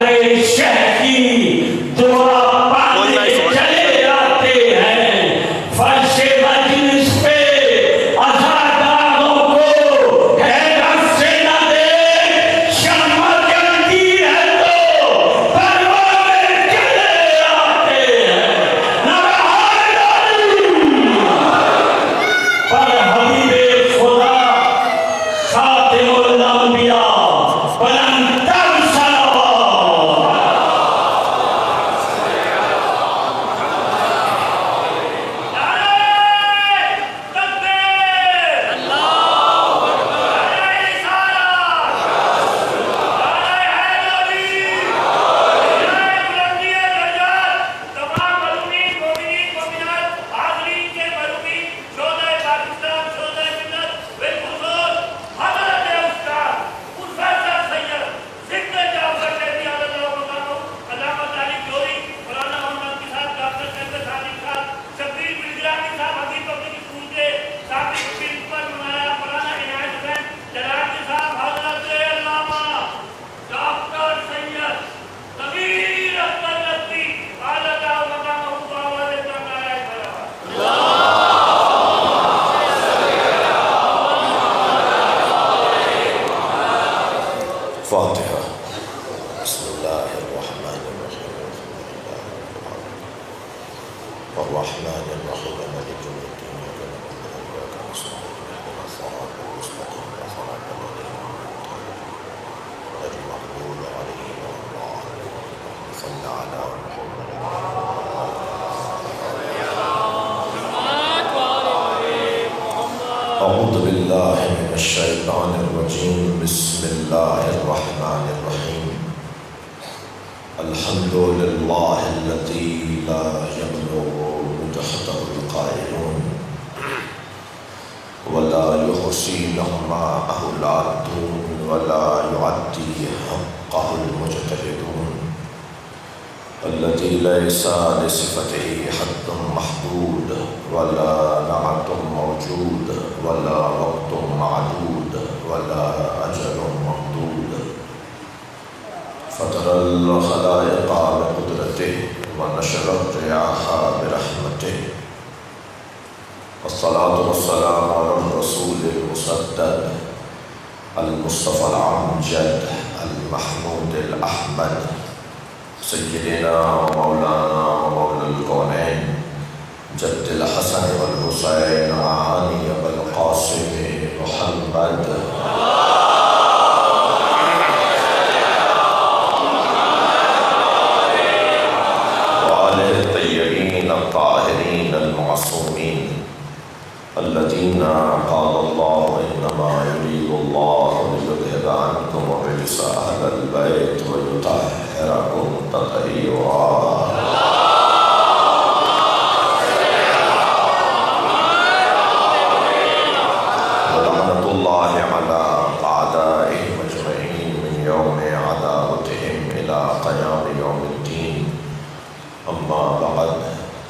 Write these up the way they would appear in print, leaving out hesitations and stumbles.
شہ کی دعا پانے چلے آتے ہیں فرش مجلس پہ عزاداروں کو حیرت سے نہ دے شمع جلتی ہے تو پروانے چلے آتے ہیں پر حبیب خدا خاتم الانبیاء بلند تر فاتحة. بسم الله الرحمن الرحيم. الرحمن الرحيم مالك يوم الدين إياك نستعين اهدنا الصراط المستقيم صراط الذين أنعمت عليهم غير المغضوب عليهم ولا الضالين. صل على محمد. أعوذ بالله من الشيطان الرجيم. بسم الله الرحمن الرحيم. الحمد لله الذي لا يبلغ تحته القائلون ولا يحصي نعماءه العادون ولا يعدي حقه المجتهدون الذي ليس لصفته حد محدود ولا نعت موجود ولا وقت معدود ولا أجل ممدود فطر الخلائق بقدرته ونشر الرياح برحمته والصلاة والسلام على الرسول المسدد المصطفى الأمجد المحمود الأحمد سيدنا ومولانا ومولى الكونين جد الحسن والحسين علي بالقاسم محمد وآله الطيبين الطاهرين المعصومين الذين قال الله إنما يريد الله ليذهب عنكم الرجس أهل البيت ويطهركم تطهيرا. ولعنة الله على أعدائهم أجمعين من يوم عداوتهم إلى قيام يوم الدين. أما بعد،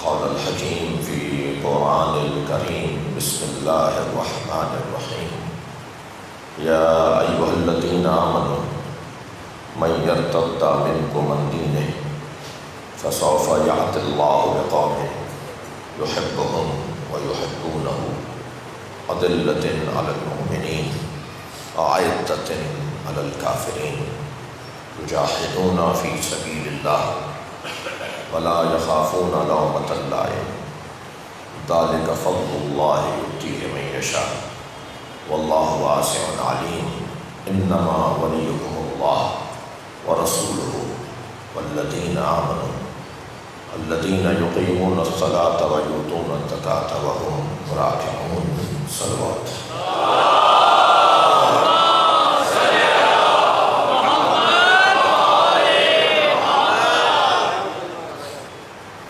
قال الحكيم في القرآن الكريم: بسم الله الرحمن الرحيم. يا أيها الذين آمنوا من يرتد منكم عن دينه فسوف يأتي الله بقوم يحبهم ويحبونه أذلة على المؤمنين أعزة على الكافرين يجاهدون في سبيل الله ولا يخافون لومة لائم ذلك فضل الله يؤتيه من يشاء والله واسع عليم. إنما وليكم الله ورسوله والذين آمنوا الذين يقيمون الصلاة ويؤتون الزكاة وهم راكعون. صلوات.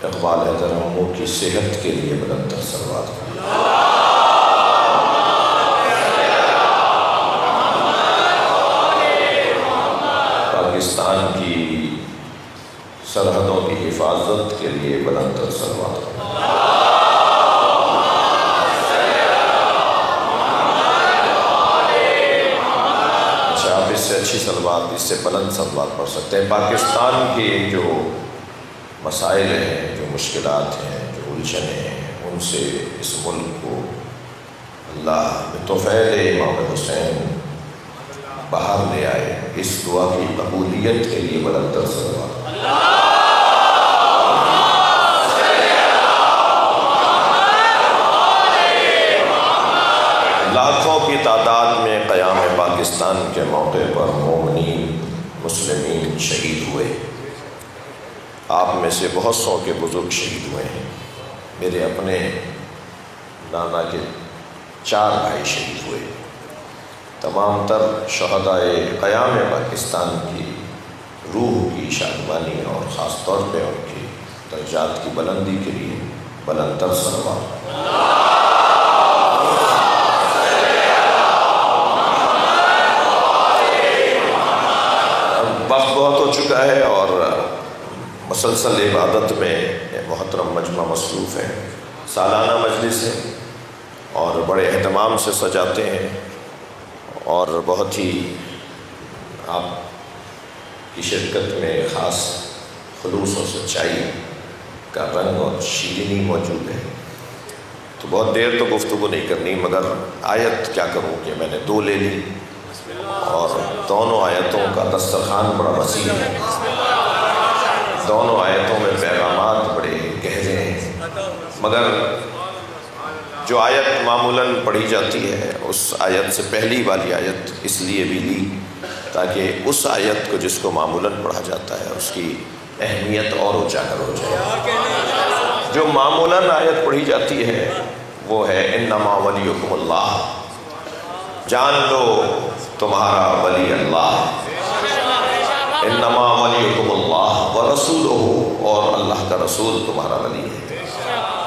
اقبال حیدر محمود کی صحت کے لیے بلند تر صلوات کریں. پاکستان کی سرحدوں کی حفاظت کے لیے بلند تر صلوات کریں. آپ اس سے اچھی صلوات، اس سے بلند صلوات پڑھ سکتے ہیں؟ پاکستان کے جو مسائل ہیں، جو مشکلات ہیں، جو الجھنیں ہیں، ان سے اس ملک کو اللہ بطفیل امام حسین باہر لے آئے۔ اس دعا کی قبولیت کے لیے بلند تر صلوات۔ لاکھوں کی تعداد میں قیام پاکستان کے موقع پر مومنین مسلمین شہید ہوئے۔ آپ میں سے بہت سو کے بزرگ شہید ہوئے ہیں۔ میرے اپنے نانا کے 4 بھائی شہید ہوئے۔ تمام تر شہدائے قیام پاکستان کی روح کی شادمانی اور خاص طور پہ ان کی درجات کی بلندی کے لیے بلند تر صلوات۔ وقت بہت ہو چکا ہے اور مسلسل عبادت میں محترم مجمع مصروف ہے۔ سالانہ مجلس ہے اور بڑے اہتمام سے سجاتے ہیں اور بہت ہی آپ کی شرکت میں خاص خلوص و سچائی کا رنگ اور شیرینی موجود ہے۔ تو بہت دیر تو گفتگو نہیں کرنی، مگر آیت کیا کروں کہ میں نے 2 لے لی اور دونوں آیتوں کا دسترخوان بڑا وسیع ہے۔ دونوں آیتوں میں پیغامات بڑے گہرے ہیں، مگر جو آیت معمولاً پڑھی جاتی ہے اس آیت سے پہلی والی آیت اس لیے بھی لی تاکہ اس آیت کو جس کو معمولاً پڑھا جاتا ہے اس کی اہمیت اور اجاگر ہو جائے۔ جو معمولاً آیت پڑھی جاتی ہے وہ ہے انما ولیکم اللہ، جان لو تمہارا ولی اللہ، انما ولیکم اللہ ورسولہ، اور اللہ کا رسول تمہارا ولی ہے،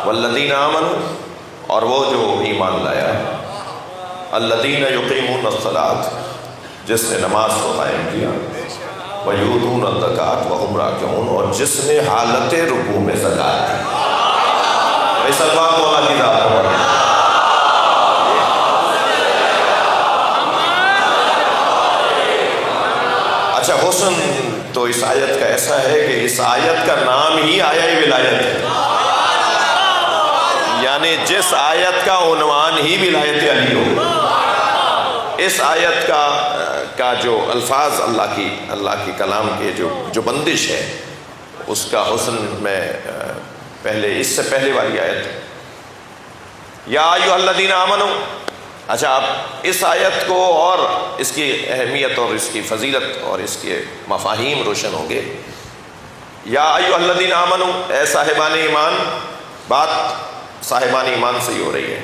والذین آمنوا، اور وہ جو ایمان لایا، الذین یقیمون الصلاۃ، جس نے نماز کو قائم کیا، ویؤتون الزکاۃ وہم راکعون، اور جس نے حالت رکوع میں زکات دی۔ اس بات کو اللہ کی ذات کو پڑھیں۔ اچھا، حسن تو اس آیت کا ایسا ہے کہ اس آیت کا نام ہی آیہ ولایت ہے، یعنی جس آیت کا عنوان ہی ولایت علی ہو، اس آیت کا جو الفاظ اللہ کی کلام کے جو بندش ہے اس کا حسن میں پہلے اس سے پہلے والی آیت یا ایھا الذین آمنوا۔ اچھا، آپ اس آیت کو اور اس کی اہمیت اور اس کی فضیلت اور اس کے مفاہیم روشن ہوں گے۔ یا ایھا الذین آمنوا، اے صاحبان ایمان، بات صاحبان ایمان سے ہی ہو رہی ہے،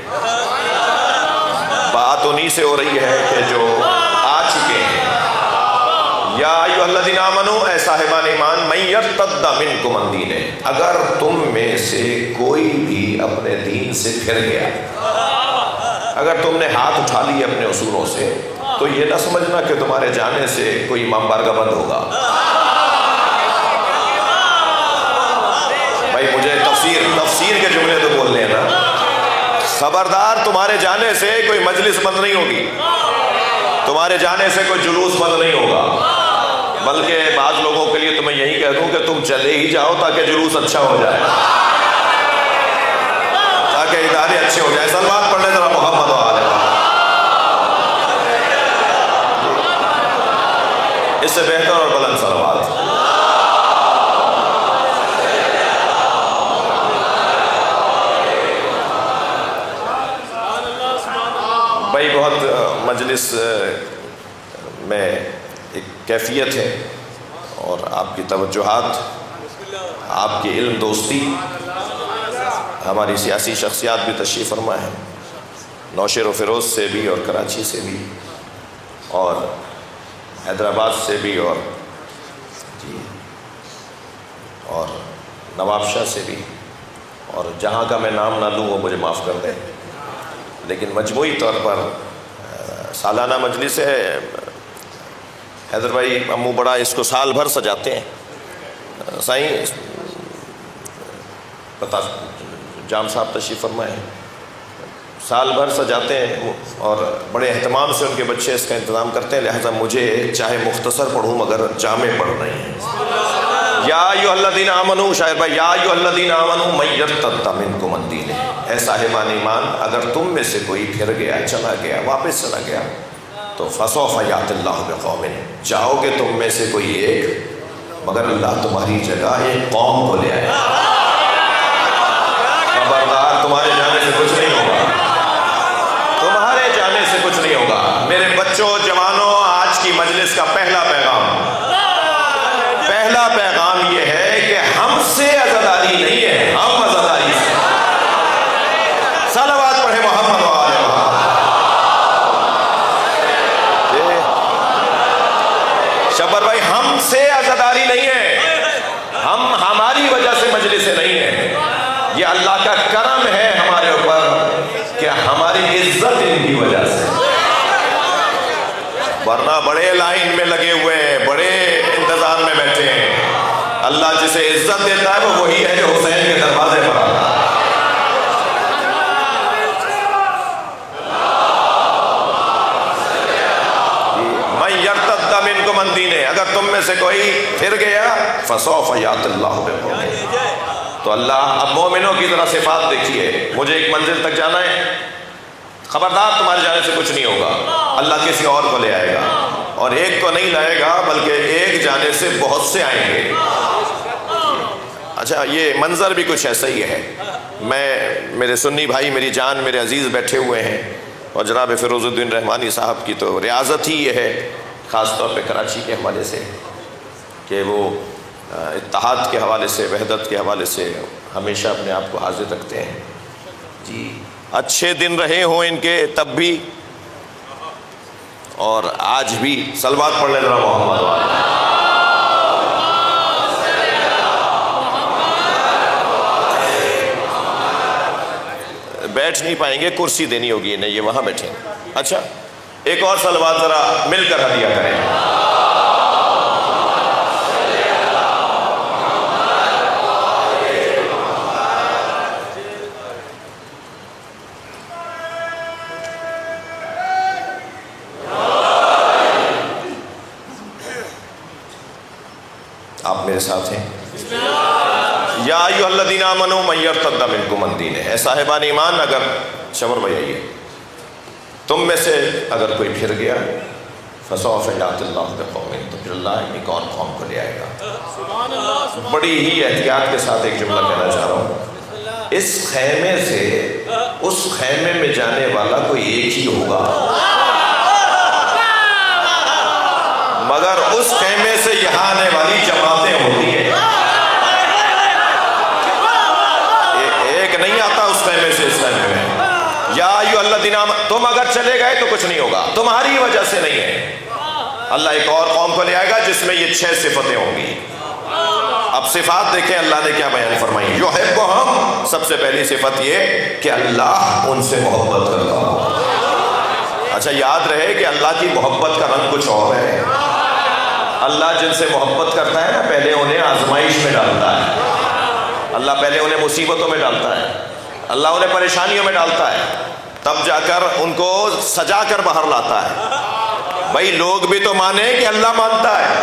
بات انہی سے ہو رہی ہے کہ جو آ چکے ہیں۔ یا ایھا الذین آمنوا، اے صاحبان ایمان، من یرتد منکم عن دینہ، اگر تم میں سے کوئی بھی اپنے دین سے پھر گیا، اگر تم نے ہاتھ اٹھا لیے اپنے اصولوں سے، تو یہ نہ سمجھنا کہ تمہارے جانے سے کوئی امام بارگاہ بند ہوگا۔ بھائی مجھے تفسیر کے جملے تو بول لیں نا۔ خبردار، تمہارے جانے سے کوئی مجلس بند نہیں ہوگی، تمہارے جانے سے کوئی جلوس بند نہیں ہوگا، بلکہ بعض لوگوں کے لیے تو میں یہی کہہ دوں کہ تم چلے ہی جاؤ تاکہ جلوس اچھا ہو جائے، تاکہ ادارے اچھے ہو جائیں۔ صلوات پڑھ لیں ذرا محمد و آل محمد۔ اس سے بہتر اور بلند صلوات۔ بھائی بہت مجلس میں ایک کیفیت ہے اور آپ کی توجہات، آپ کی علم دوستی، ہماری سیاسی شخصیات بھی تشریف فرما ہے، نوشہر و فیروز سے بھی اور کراچی سے بھی اور حیدرآباد سے بھی اور نواب شاہ سے بھی، اور جہاں کا میں نام نہ لوں وہ مجھے معاف کر دیں، لیکن مجموعی طور پر سالانہ مجلس ہے۔ حیدر بھائی امو بڑا اس کو سال بھر سجاتے ہیں۔ سائیں جام صاحب تشریف فرمائے، سال بھر سجاتے ہیں اور بڑے اہتمام سے ان کے بچے اس کا انتظام کرتے ہیں، لہذا مجھے چاہے مختصر پڑھوں مگر جامع پڑھنا ہی ہے۔ یا ایھا الذین آمنوا، شاعر بھائی، یا ایھا الذین آمنوا من یرتد منکم عن دینہ، اے صاحبان ایمان اگر تم میں سے کوئی پھر گیا، چلا گیا، واپس چلا گیا، تو فسوف یأتی اللہ بقوم، چاہو کہ تم میں سے کوئی ایک، مگر اللہ تمہاری جگہ ایک قوم کو لے آئے۔ خبردار، تمہارے جانے سے کچھ نہیں ہوگا، تمہارے جانے سے کچھ نہیں ہوگا۔ میرے بچوں، جوانوں، آج کی مجلس کا پہلا پیغام یہ ہے کہ ہم سے عزاداری نہیں ہے، ہم عزاداری سے۔ صلوات پڑھے محمد و آل محمد۔ شبر بھائی، ہم سے عزاداری نہیں ہے، ہماری وجہ سے مجلس نہیں ہے، یہ اللہ کا کرم ہے ہمارے اوپر کہ ہماری عزت ان کی وجہ سے، ورنہ بڑے لائن میں لگے ہوئے ہیں، بڑے انتظار میں بیٹھے ہیں۔ اللہ جسے عزت دیتا ہے وہ وہی ہے جو حسین کے دروازے پر آتا ہے۔ من یرتد منکم عن دینہ، اگر تم میں سے کوئی پھر گیا، فسوف یأتی اللہ بقوم، تو اللہ، اب مومنوں کی ذرا صفات دیکھیے، مجھے ایک منزل تک جانا ہے، خبردار تمہارے جانے سے کچھ نہیں ہوگا، اللہ کسی اور کو لے آئے گا، اور ایک کو نہیں لائے گا بلکہ ایک جانے سے بہت سے آئیں گے۔ اچھا، یہ منظر بھی کچھ ایسا ہی ہے۔ میرے سنی بھائی، میری جان، میرے عزیز بیٹھے ہوئے ہیں، اور جناب فیروز الدین رحمانی صاحب کی تو ریاضت ہی یہ ہے، خاص طور پہ کراچی کے حوالے سے، کہ وہ اتحاد کے حوالے سے، وحدت کے حوالے سے ہمیشہ اپنے آپ کو حاضر رکھتے ہیں۔ جی، اچھے دن رہے ہوں ان کے تب بھی، اور آج بھی۔ صلوات پڑھ لیں ذرا محمد والے۔ بیٹھ نہیں پائیں گے، کرسی دینی ہوگی انہیں، یہ وہاں بیٹھیں۔ اچھا، ایک اور صلوات ذرا مل کر ہدیہ کریں۔ آپ میرے ساتھ ہیں؟ یا ایھا الذین آمنوا من یرتد منکم عن دینہ، اے صاحبان ایمان اگر، شمر بھائی آئیے، تم میں سے اگر کوئی پھر گیا، فسوف یأتی اللہ بقوم، تو پھر اللہ ایک اور قوم کو لے آئے گا۔ بڑی ہی احتیاط کے ساتھ ایک جملہ کہنا چاہ رہا ہوں، اس خیمے سے اس خیمے میں جانے والا کوئی ایک ہی ہوگا، مگر اس خیمے سے یہاں آنے والی جماعتیں ہوتی ہیں، ایک نہیں آتا اس خیمے سے اس خیمے میں۔ یا ایھا الذین آمنوا، تم اگر چلے گئے تو کچھ نہیں ہوگا، تمہاری وجہ سے نہیں ہے، اللہ ایک اور قوم کو لے آئے گا جس میں یہ 6 صفتیں ہوں گی۔ اب صفات دیکھیں اللہ نے کیا بیان فرمائی۔ یحبھم، سب سے پہلی صفت یہ کہ اللہ ان سے محبت کرتا ہو۔ اچھا، یاد رہے کہ اللہ کی محبت کا رنگ کچھ اور ہے۔ اللہ جن سے محبت کرتا ہے نا، پہلے انہیں آزمائش میں ڈالتا ہے، اللہ پہلے انہیں مصیبتوں میں ڈالتا ہے، اللہ انہیں پریشانیوں میں ڈالتا ہے، تب جا کر ان کو سجا کر باہر لاتا ہے۔ بھائی لوگ بھی تو مانے کہ اللہ مانتا ہے،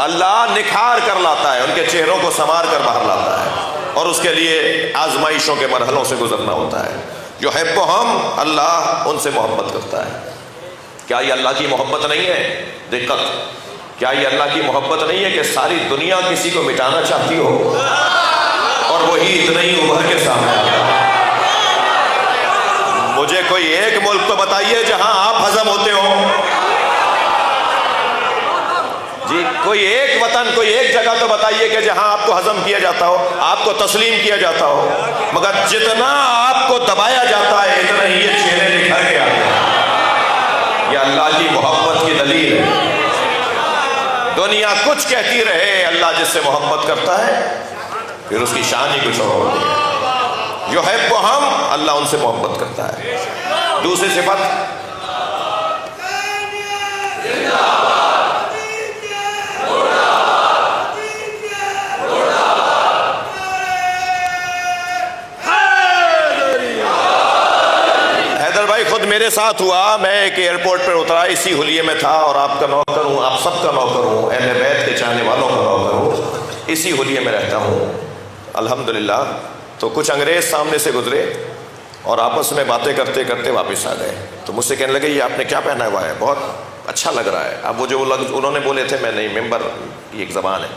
اللہ نکھار کر لاتا ہے، ان کے چہروں کو سنوار کر باہر لاتا ہے، اور اس کے لیے آزمائشوں کے مرحلوں سے گزرنا ہوتا ہے۔ یحبھم، اللہ ان سے محبت کرتا ہے۔ کیا یہ اللہ کی محبت نہیں ہے؟ دقت، کیا یہ اللہ کی محبت نہیں ہے کہ ساری دنیا کسی کو مٹانا چاہتی ہو اور وہی اتنا ہی ابھر کے سامنے آتا ہے؟ مجھے کوئی ایک ملک تو بتائیے جہاں آپ ہضم ہوتے ہو، جی کوئی ایک وطن، کوئی ایک جگہ تو بتائیے کہ جہاں آپ کو ہضم کیا جاتا ہو، آپ کو تسلیم کیا جاتا ہو، مگر جتنا آپ کو دبایا جاتا ہے اتنا ہی یہ چہرے نکھر کے آتے ہیں۔ یہ اللہ کی محبت کی دلیل ہے۔ دنیا کچھ کہتی رہے، اللہ جس سے محبت کرتا ہے پھر اس کی شان ہی کچھ اور ہوتی ہے۔ یحبھم، اللہ ان سے محبت کرتا ہے۔ دوسری صفت، میرے ساتھ ہوا، میں ایک ایئرپورٹ پر اترا، اسی حلیے میں تھا، اور آپ کا نوکر ہوں، آپ سب کا نوکر ہوں، اہل بیت کے چاہنے والوں کا نوکر ہوں، اسی حلیے میں رہتا ہوں الحمدللہ۔ تو کچھ انگریز سامنے سے گزرے اور آپس میں باتیں کرتے کرتے واپس آ گئے، تو مجھ سے کہنے لگے یہ آپ نے کیا پہنا ہوا ہے، بہت اچھا لگ رہا ہے۔ اب وہ جو انہوں نے بولے تھے، میں نہیں، ممبر کی ایک زبان ہے،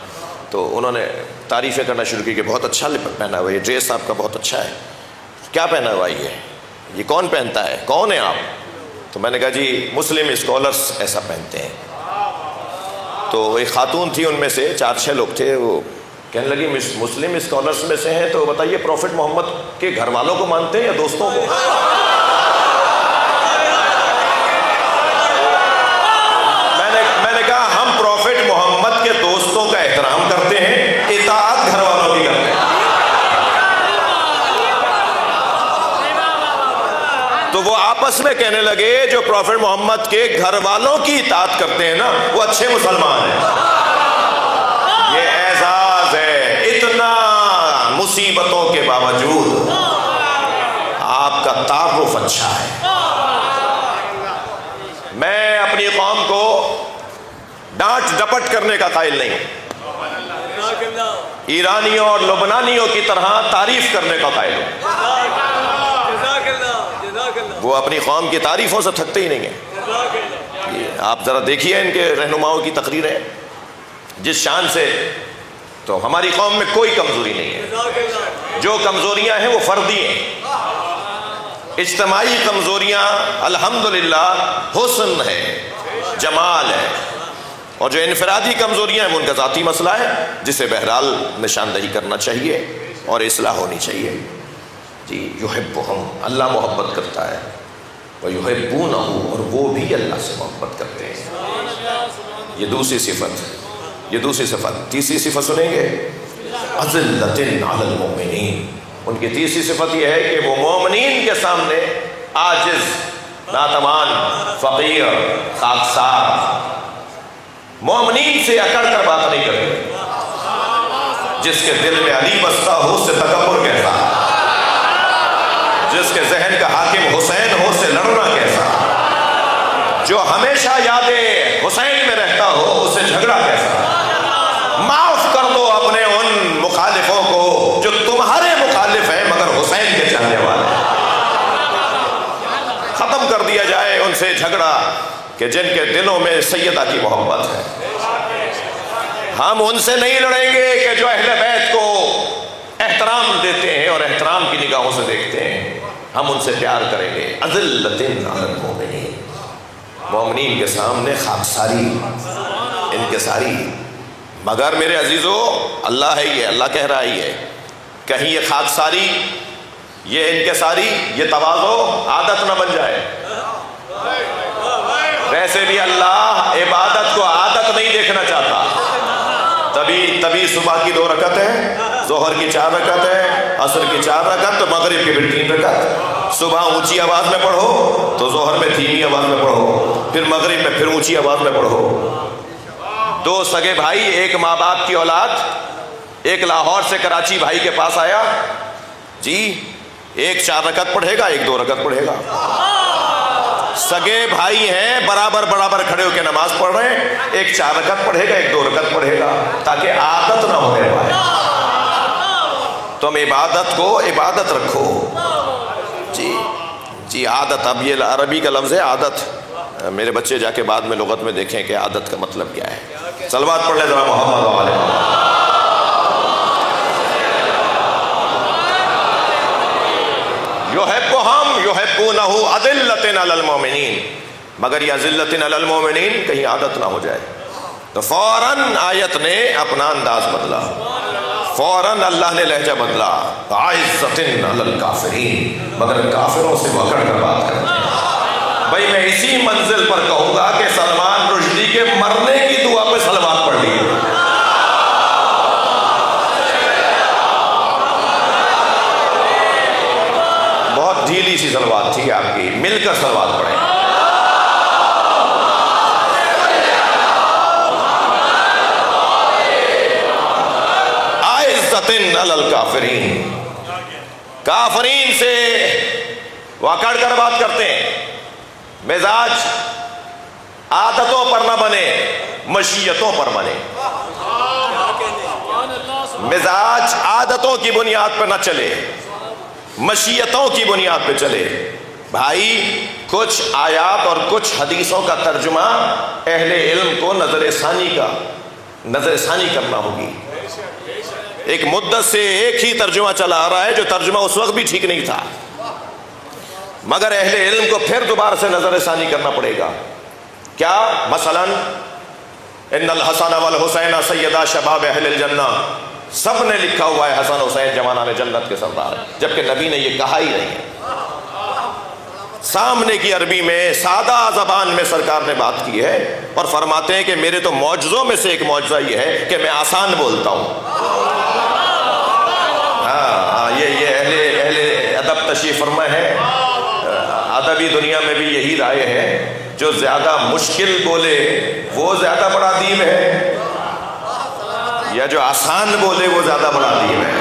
تو انہوں نے تعریفیں کرنا شروع کی کہ بہت اچھا پہنا ہوا ہے، یہ ڈریس آپ کا بہت اچھا ہے، کیا پہنا ہوا ہے یہ کون پہنتا ہے، کون ہے آپ؟ تو میں نے کہا جی مسلم اسکالرس ایسا پہنتے ہیں۔ تو ایک خاتون تھی، ان میں سے 4-6 لوگ تھے، وہ کہنے لگی مسلم اسکالرس میں سے ہیں تو بتائیے پروفٹ محمد کے گھر والوں کو مانتے ہیں یا دوستوں کو؟ میں نے کہا ہم پروفٹ محمد کے دوستوں کا احترام کرتے ہیں، اطاعت گھر والوں کی کرتے ہیں۔ تو وہ آپس میں کہنے لگے جو پروفٹ محمد کے گھر والوں کی اطاعت کرتے ہیں نا، وہ اچھے مسلمان ہیں۔ یہ اعزاز ہے، اتنا مصیبتوں کے باوجود آپ کا تعارف اچھا ہے۔ میں اپنی قوم کو ڈانٹ ڈپٹ کرنے کا قائل نہیں ہوں، ایرانیوں اور لبنانیوں کی طرح تعریف کرنے کا قائل ہوں۔ وہ اپنی قوم کی تعریفوں سے تھکتے ہی نہیں ہیں۔ آپ ذرا دیکھیے ان کے رہنماؤں کی تقریریں، جس شان سے، تو ہماری قوم میں کوئی کمزوری نہیں ہے، جو کمزوریاں ہیں وہ فردی ہیں۔ اجتماعی کمزوریاں الحمدللہ حسن ہے، جمال ہے، اور جو انفرادی کمزوریاں ہیں ان کا ذاتی مسئلہ ہے، جسے بہرحال نشاندہی کرنا چاہیے اور اصلاح ہونی چاہیے۔ جی یحبہم، اللہ محبت کرتا ہے، ویحبونہ، اور وہ بھی اللہ سے محبت کرتے ہیں۔ یہ دوسری صفت۔ تیسری صفت سنیں گے، اذلۃ علی المؤمنین۔ ان کی تیسری صفت یہ ہے کہ وہ مومنین کے سامنے عاجز، ناتوان، فقیر، خاکسار، مومنین سے اکڑ کر بات نہیں کرتے۔ جس کے دل میں علی بستا ہو اس سے تکبر کیسا، جس کے ذہن کا حاکم حسین ہو اس سے لڑنا کیسا، جو ہمیشہ یاد حسین میں رہتا ہو اس سے جھگڑا کیسا۔ معاف کر دو اپنے ان مخالفوں کو جو تمہارے مخالف ہیں مگر حسین کے چاہنے والے، ختم کر دیا جائے ان سے جھگڑا کہ جن کے دلوں میں سیدہ کی محبت ہے۔ ہم ان سے نہیں لڑیں گے کہ جو اہل بیت کو احترام دیتے ہیں اور احترام کی نگاہوں سے دیکھتے ہیں، ہم ان سے پیار کریں گے۔ اذلۃ علی المؤمنین، مومنین کے سامنے خاکساری، انکساری۔ مگر میرے عزیزو، اللہ ہے، یہ اللہ کہہ رہا ہی ہے، کہیں یہ خاکساری، یہ انکساری، یہ تواضع عادت نہ بن جائے۔ ویسے بھی اللہ عبادت کو عادت نہیں دیکھنا چاہتا، تبھی صبح کی 2 رکعت ہے، ظہر کی 4 رکعت ہے، عصر کی 4 رکعت، تو مغرب کی بھی 3 رکعت۔ صبح اونچی آواز میں پڑھو تو ظہر میں دھیمی آواز میں پڑھو، پھر مغرب میں پھر اونچی آواز میں پڑھو۔ 2 سگے بھائی، ایک ماں باپ کی اولاد، ایک لاہور سے کراچی بھائی کے پاس آیا، جی ایک 4 رکعت پڑھے گا، ایک 2 رکعت پڑھے گا۔ سگے بھائی ہیں، برابر کھڑے ہو کے نماز پڑھ رہے ہیں، ایک 4 رکعت پڑھے گا، ایک 2 رکعت پڑھے گا، تاکہ عادت نہ ہونے پائے۔ تم عبادت کو عبادت رکھو، جی عادت۔ اب یہ عربی کا لفظ ہے عادت، میرے بچے جا کے بعد میں لغت میں دیکھیں کہ عادت کا مطلب کیا ہے۔ صلوات پڑھ لیں ذرا محمد و آل محمد۔ یحبہم یحبونہ اذلۃ علی المؤمنین، مگر یہ اذلۃ علی المؤمنین کہیں عادت نہ ہو جائے۔ تو فوراً آیت نے اپنا انداز بدلا، فوراً اللہ نے لہجہ بدلا، عزت علی الکافرین، مگر کافروں سے وہ اکڑ کر بات کرتے ہیں۔ بھائی میں اسی منزل پر کہوں گا کہ سلمان رشدی کے مرنے کی دعا پہ صلوات پڑھ لیے۔ بہت ڈھیلی سی صلوات تھی آپ کی، مل کر صلوات پڑھیں۔ علی الکافرین، کافرین سے وہ اکڑ کر بات کرتے ہیں، مزاج عادتوں پر نہ بنے، مشیتوں پر بنے۔ مزاج عادتوں کی بنیاد پر نہ چلے، مشیتوں کی بنیاد پہ چلے۔ بھائی کچھ آیات اور کچھ حدیثوں کا ترجمہ اہل علم کو نظر ثانی کرنا ہوگی۔ ایک مدت سے ایک ہی ترجمہ چلا آ رہا ہے جو ترجمہ اس وقت بھی ٹھیک نہیں تھا، مگر اہل علم کو پھر دوبارہ سے نظر ثانی کرنا پڑے گا۔ کیا؟ مثلا ان الحسن والحسین سیدا شباب اہل الجنہ، سب نے لکھا ہوا ہے حسن حسین جوانان جنت کے سردار، جبکہ نبی نے یہ کہا ہی نہیں ہے۔ سامنے کی عربی میں سادہ زبان میں سرکار نے بات کی ہے اور فرماتے ہیں کہ میرے تو معجزوں میں سے ایک معجزہ یہ ہے کہ میں آسان بولتا ہوں۔ یہ اہل ادب تشریف فرما ہے۔ ادبی دنیا میں بھی یہی رائے ہے، جو زیادہ مشکل بولے وہ زیادہ بڑا ادیب ہے، یا جو آسان بولے وہ زیادہ بڑا ادیب ہے۔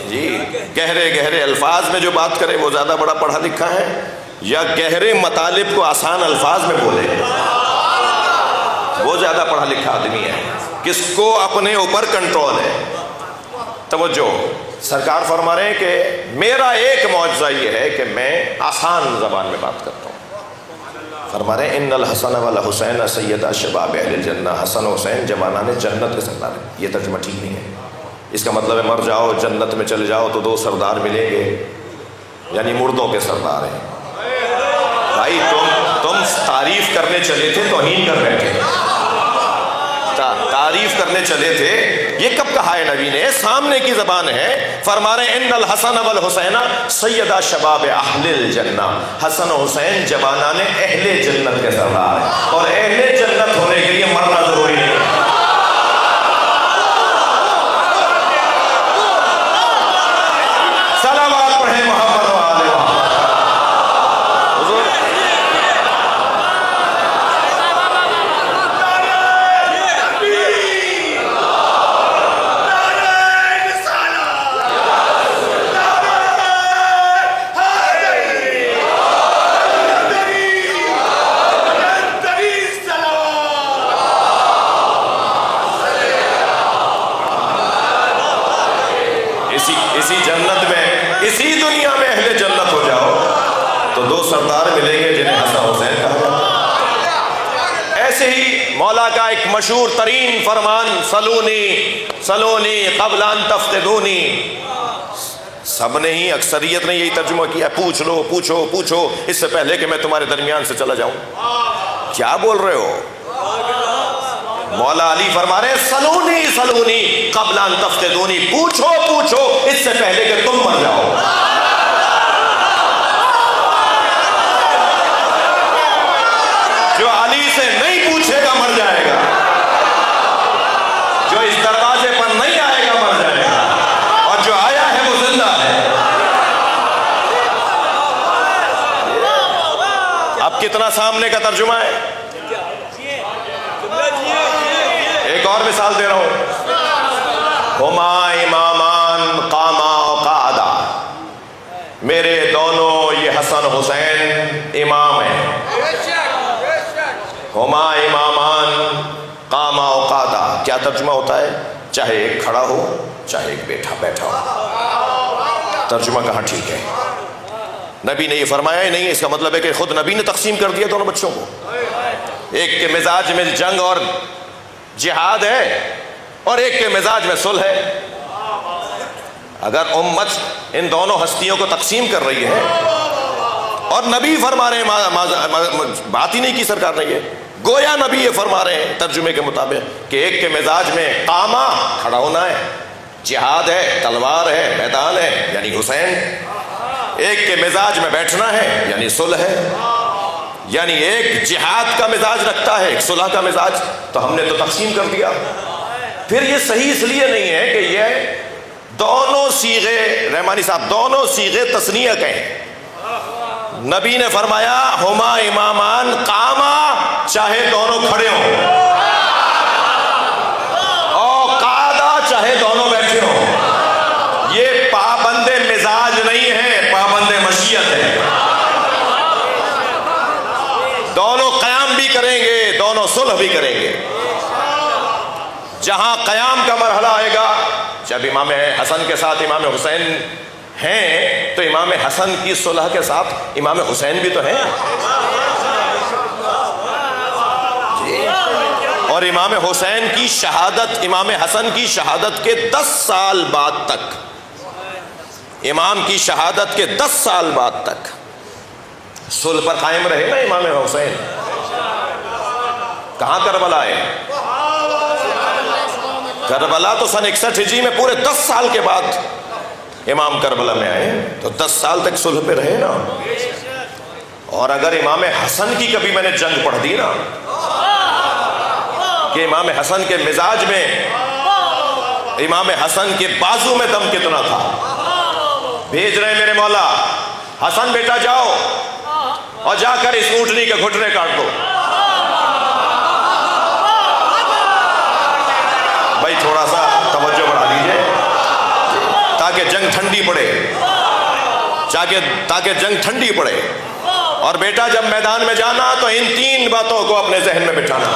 جی گہرے الفاظ میں جو بات کرے وہ زیادہ بڑا پڑھا لکھا ہے، یا گہرے مطالب کو آسان الفاظ میں بولے وہ زیادہ پڑھا لکھا آدمی ہے۔ کس کو اپنے اوپر کنٹرول ہے۔ توجہ، سرکار فرما رہے ہیں کہ میرا ایک معجزہ یہ ہے کہ میں آسان زبان میں بات کرتا ہوں۔ فرما رہے ہیں ان الحسن والحسین سیدا شباب اہل الجنہ، حسن حسین جوانان جنت کے سردار ہیں۔ یہ ترجمہ ٹھیک نہیں ہے۔ اس کا مطلب ہے مر جاؤ جنت میں چلے جاؤ تو دو سردار ملیں گے، یعنی مردوں کے سردار ہیں۔ بھائی تم تعریف کرنے چلے تھے، توہین کر بیٹھے۔ تعریف کرنے چلے تھے، یہ کب کہا ہے نبی نے؟ سامنے کی زبان ہے۔ فرما رہے ان الحسن والحسین سیدا شباب اہل الجنہ، حسن و حسین جوانان اہل جنت کے سردار ہیں، اور اہل جنت ہونے کے لیے مرنا ضروری نہیں ہے۔ صلوات پڑھیں محمد و آل محمد۔ حضور اسی جنت میں، اسی دنیا میں اہل جنت ہو جاؤ تو دو سردار ملیں گے جنہیں حسن حسین کہا جاتا ہے۔ ایسے ہی مولا کا ایک مشہور ترین فرمان سلونی قبل ان تفتدونی، سب نے ہی، اکثریت نے یہی ترجمہ کیا، پوچھ لو، پوچھو اس سے پہلے کہ میں تمہارے درمیان سے چلا جاؤں۔ کیا بول رہے ہو؟ مولا علی فرما رہے سلونی قبل ان تفتدونی، پوچھو اس سے پہلے کہ تم مر جاؤ۔ جو علی سے نہیں پوچھے گا مر جائے گا، جو اس دروازے پر نہیں آئے گا مر جائے گا، اور جو آیا ہے وہ زندہ ہے۔ اب کتنا سامنے کا ترجمہ ہے۔ ایک اور مثال دے رہا ہوں، ہما امامان قاما وقعدا، میرے دونوں یہ حسن حسین امام ہیں۔ ہما امامان قاما وقعدا، کیا ترجمہ ہوتا ہے؟ چاہے ایک کھڑا ہو چاہے ایک بیٹھا ہو۔ ترجمہ کہاں ٹھیک ہے؟ نبی نے یہ فرمایا ہی نہیں۔ اس کا مطلب ہے کہ خود نبی نے تقسیم کر دیا دونوں بچوں کو۔ ایک کے مزاج میں جنگ اور جہاد ہے اور ایک کے مزاج میں صلح ہے۔ اگر امت ان دونوں ہستیوں کو تقسیم کر رہی ہے اور نبی فرما رہے ہیں، بات ہی نہیں کی سرکار نے، یہ گویا نبی یہ فرما رہے ہیں ترجمے کے مطابق کہ ایک کے مزاج میں قامہ کھڑا ہونا ہے، جہاد ہے، تلوار ہے، میدان ہے یعنی حسین، ایک کے مزاج میں بیٹھنا ہے یعنی صلح ہے، یعنی ایک جہاد کا مزاج رکھتا ہے ایک صلح کا مزاج، تو ہم نے تو تقسیم کر دیا۔ پھر یہ صحیح اس لیے نہیں ہے کہ یہ دونوں صیغے، رحمانی صاحب، دونوں صیغے تثنیہ کے ہیں۔ نبی نے فرمایا ہما امامان قاما، چاہے دونوں کھڑے ہوں، اور قعدا، چاہے دونوں بیٹھے ہوں۔ یہ پابند مزاج نہیں ہے، پابند مشیت ہے۔ صلح بھی کریں گے. جہاں قیام کا مرحلہ آئے گا، جب امام حسن کے ساتھ امام حسین ہیں تو امام حسن کی صلح کے ساتھ امام حسین بھی تو ہیں. اور امام حسین کی شہادت، امام حسن کی شہادت کے 10 سال بعد تک، امام کی شہادت کے 10 سال بعد تک صلح پر قائم رہے نا امام حسین. کہاں کربلا ہے؟ کربلا تو سن 61 ہجری میں پورے 10 سال کے بعد امام کربلا میں آئے، تو 10 سال تک صلح پہ رہے نا. اور اگر امام حسن کی کبھی میں نے جنگ پڑھ دی نا کہ امام حسن کے مزاج میں، امام حسن کے بازو میں دم کتنا تھا. بھیج رہے میرے مولا، حسن بیٹا جاؤ اور جا کر اس اونٹنی کے گھٹنے کاٹ دو. بھائی تھوڑا سا توجہ بڑھا دیجئے تاکہ جنگ ٹھنڈی پڑے، تاکہ جنگ ٹھنڈی پڑے. اور بیٹا جب میدان میں جانا تو ان 3 باتوں کو اپنے ذہن میں بٹھانا.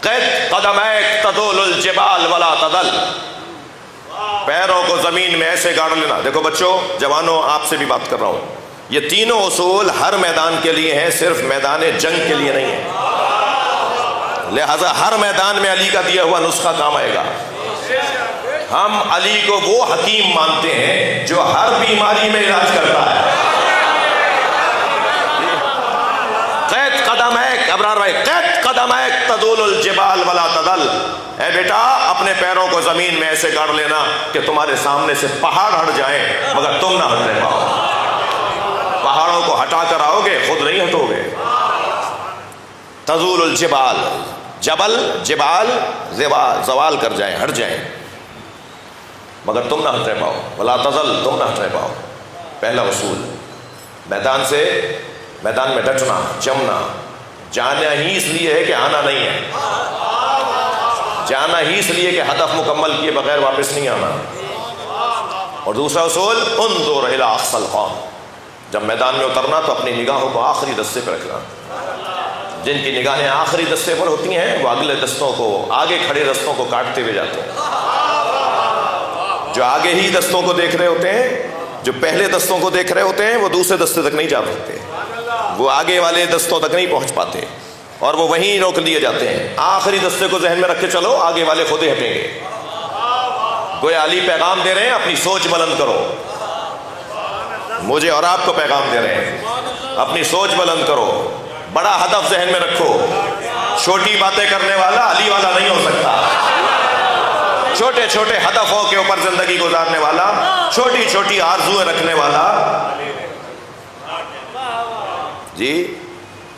قد قدمیک تدول الجبال ولا تدل، پیروں کو زمین میں ایسے گاڑ لینا. دیکھو بچوں، جوانوں، آپ سے بھی بات کر رہا ہوں، یہ تینوں اصول ہر میدان کے لیے ہیں، صرف میدان جنگ کے لیے نہیں ہے. لہذا ہر میدان میں علی کا دیا ہوا نسخہ کام آئے گا. ہم علی کو وہ حکیم مانتے ہیں جو ہر بیماری میں علاج کرتا ہے. قید قدمیک، ابرار بھائی، قید قدمیک تدول الجبال ولا تدل. اے بیٹا اپنے پیروں کو زمین میں ایسے گاڑ لینا کہ تمہارے سامنے سے پہاڑ ہٹ جائیں مگر تم نہ ہٹ رہے پاؤ. پہاڑوں کو ہٹا کر آؤ گے، خود نہیں ہٹو گے. تزول الجبال، جبل جبال زوال کر جائیں، ہٹ جائیں مگر تم نہ ہٹ رہے پاؤ. ولا تزل، تم نہ ہٹ رہے پاؤ. پہلا اصول، میدان میں ڈٹنا، جمنا. جانا ہی اس لیے ہے کہ آنا نہیں ہے، جانا ہی اس لیے کہ ہدف مکمل کیے بغیر واپس نہیں آنا. اور دوسرا اصول، انظر الی اقصی القوم، جب میدان میں اترنا تو اپنی نگاہوں کو آخری دستے پر رکھنا. جن کی نگاہیں آخری دستے پر ہوتی ہیں وہ اگلے دستوں کو، آگے کھڑے دستوں کو کاٹتے ہوئے جاتے ہیں. جو آگے ہی دستوں کو دیکھ رہے ہوتے ہیں، جو پہلے دستوں کو دیکھ رہے ہوتے ہیں، وہ دوسرے دستے تک نہیں جا سکتے، وہ آگے والے دستوں تک نہیں پہنچ پاتے اور وہ وہیں روک لیے جاتے ہیں. آخری دستے کو ذہن میں رکھ کے چلو، آگے والے خود ہی ہٹیں گے. گویا علی پیغام دے رہے ہیں، اپنی سوچ بلند کرو. مجھے اور آپ کو پیغام دے رہے ہیں، اپنی سوچ بلند کرو، بڑا ہدف ذہن میں رکھو. چھوٹی باتیں کرنے والا علی والا نہیں ہو سکتا. چھوٹے چھوٹے ہدفوں کے اوپر زندگی گزارنے والا، چھوٹی چھوٹی آرزویں رکھنے والا. جی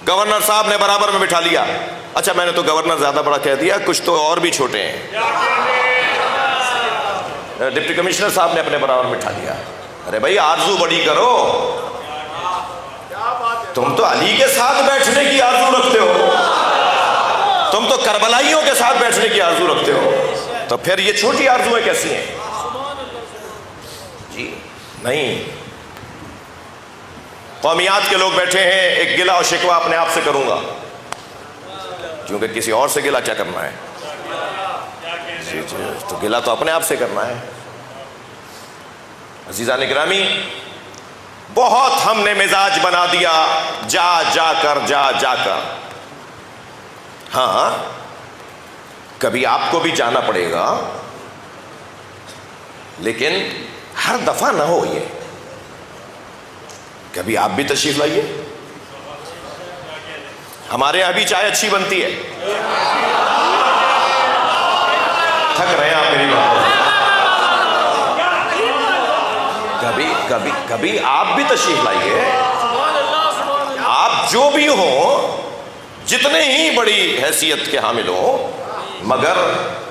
گورنر صاحب نے برابر میں بٹھا لیا. اچھا میں نے تو گورنر زیادہ بڑا کہہ دیا، کچھ تو اور بھی چھوٹے ہیں. ڈپٹی کمشنر صاحب نے اپنے برابر میں بٹھا لیا. ارے بھائی آرزو بڑی کرو، تم تو علی کے ساتھ بیٹھنے کی آرزو رکھتے ہو، تم تو کربلائیوں کے ساتھ بیٹھنے کی آرزو رکھتے ہو، تو پھر یہ چھوٹی آرزویں کیسی ہیں؟ جی نہیں. قومیات کے لوگ بیٹھے ہیں، ایک گلہ اور شکوہ اپنے آپ سے کروں گا کیونکہ کسی اور سے گلہ کیا کرنا ہے. جی تو گلہ تو اپنے آپ سے کرنا ہے. عزیزان گرامی، بہت ہم نے مزاج بنا دیا جا کر. ہاں کبھی آپ کو بھی جانا پڑے گا، لیکن ہر دفعہ نہ ہو. یہ کبھی آپ بھی تشریف لائیے. ہمارے یہاں بھی چائے اچھی بنتی ہے. تھک رہے ہیں آپ میری بات. کبھی آپ بھی تشریف لائیے. آپ جو بھی ہوں، جتنے ہی بڑی حیثیت کے حامل ہوں، مگر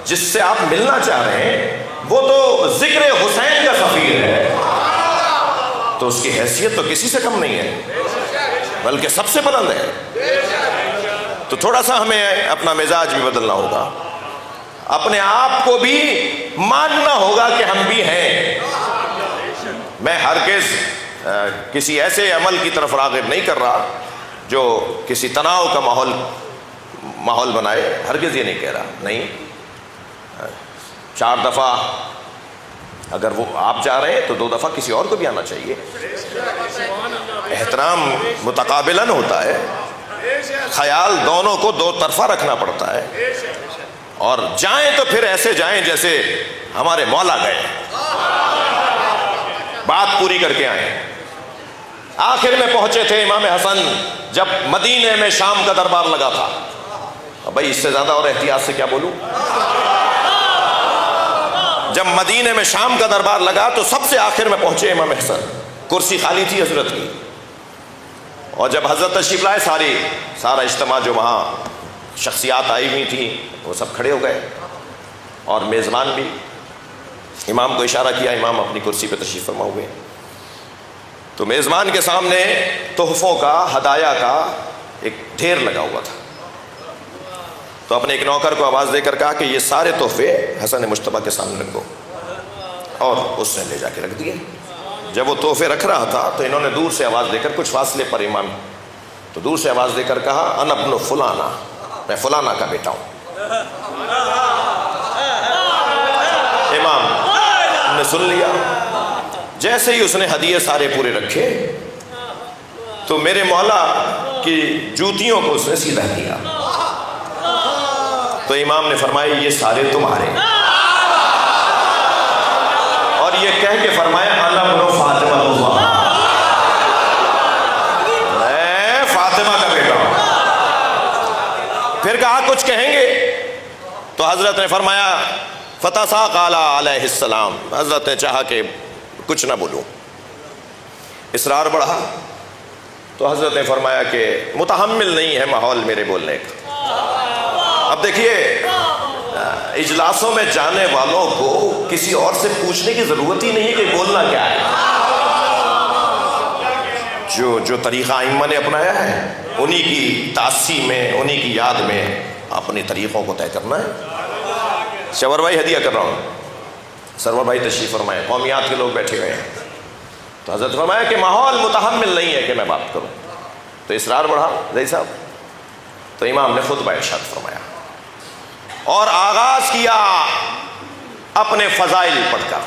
جس سے آپ ملنا چاہ رہے ہیں وہ تو ذکر حسین کا سفیر ہے، تو اس کی حیثیت تو کسی سے کم نہیں ہے، بلکہ سب سے بلند ہے. تو تھوڑا سا ہمیں اپنا مزاج بھی بدلنا ہوگا، اپنے آپ کو بھی ماننا ہوگا کہ ہم بھی ہیں. میں ہرگز کسی ایسے عمل کی طرف راغب نہیں کر رہا جو کسی تناؤ کا ماحول ماحول بنائے، ہرگز یہ نہیں کہہ رہا، نہیں، 4 دفعہ اگر وہ آپ جا رہے ہیں تو 2 دفعہ کسی اور کو بھی آنا چاہیے. احترام متقابلاً ہوتا ہے، خیال دونوں کو 2 طرفہ رکھنا پڑتا ہے، اور جائیں تو پھر ایسے جائیں جیسے ہمارے مولا گئے، بات پوری کر کے آئیں. آخر میں پہنچے تھے امام حسن جب مدینے میں شام کا دربار لگا تھا. بھائی اس سے زیادہ اور احتیاط سے کیا بولوں؟ جب مدینے میں شام کا دربار لگا تو سب سے آخر میں پہنچے امام حسن، کرسی خالی تھی حضرت کی، اور جب حضرت تشریف لائے سارا اجتماع جو وہاں شخصیات آئی ہوئی تھی وہ سب کھڑے ہو گئے، اور میزبان بھی امام کو اشارہ کیا، امام اپنی کرسی پہ تشریف فرما ہوئے. تو میزبان کے سامنے تحفوں کا، ہدایا کا ایک ڈھیر لگا ہوا تھا. تو اپنے ایک نوکر کو آواز دے کر کہا کہ یہ سارے تحفے حسن مجتبیٰ کے سامنے رکھو، اور اس نے لے جا کے رکھ دیے. جب وہ تحفے رکھ رہا تھا تو انہوں نے دور سے آواز دے کر، کچھ فاصلے پر امام، تو دور سے آواز دے کر کہا انا ابن فلانا، میں فلانا کا بیٹا ہوں. امام نے سن لیا. جیسے ہی اس نے ہدیے سارے پورے رکھے تو میرے مولا کی جوتیوں کو اس نے سیدھا کیا. تو امام نے فرمایا یہ سارے تمہارے، اور یہ کہہ کے فرمایا انا ابن فاطمہ اللہ، میں فاطمہ کا بیٹا ہوں. پھر کہا کچھ کہیں گے؟ تو حضرت نے فرمایا فتساق علیہ السلام، حضرت نے چاہا کہ کچھ نہ بولوں. اصرار بڑھا تو حضرت نے فرمایا کہ متحمل نہیں ہے ماحول میرے بولنے کا. اب دیکھیے اجلاسوں میں جانے والوں کو کسی اور سے پوچھنے کی ضرورت ہی نہیں ہے کہ بولنا کیا ہے. جو طریقہ ائمہ نے اپنایا ہے انہی کی تاسی میں، انہی کی یاد میں اپنے طریقوں کو طے کرنا ہے. شور بھائی ہدیہ کر رہا ہوں، سرور بھائی تشریف فرمائے، قومیات کے لوگ بیٹھے ہوئے ہیں. تو حضرت فرمایا کہ ماحول متحمل نہیں ہے کہ میں بات کروں. تو اصرار بڑھا زئی صاحب. تو امام نے خطبہ ارشاد فرمایا اور آغاز کیا اپنے فضائل پڑھ کر.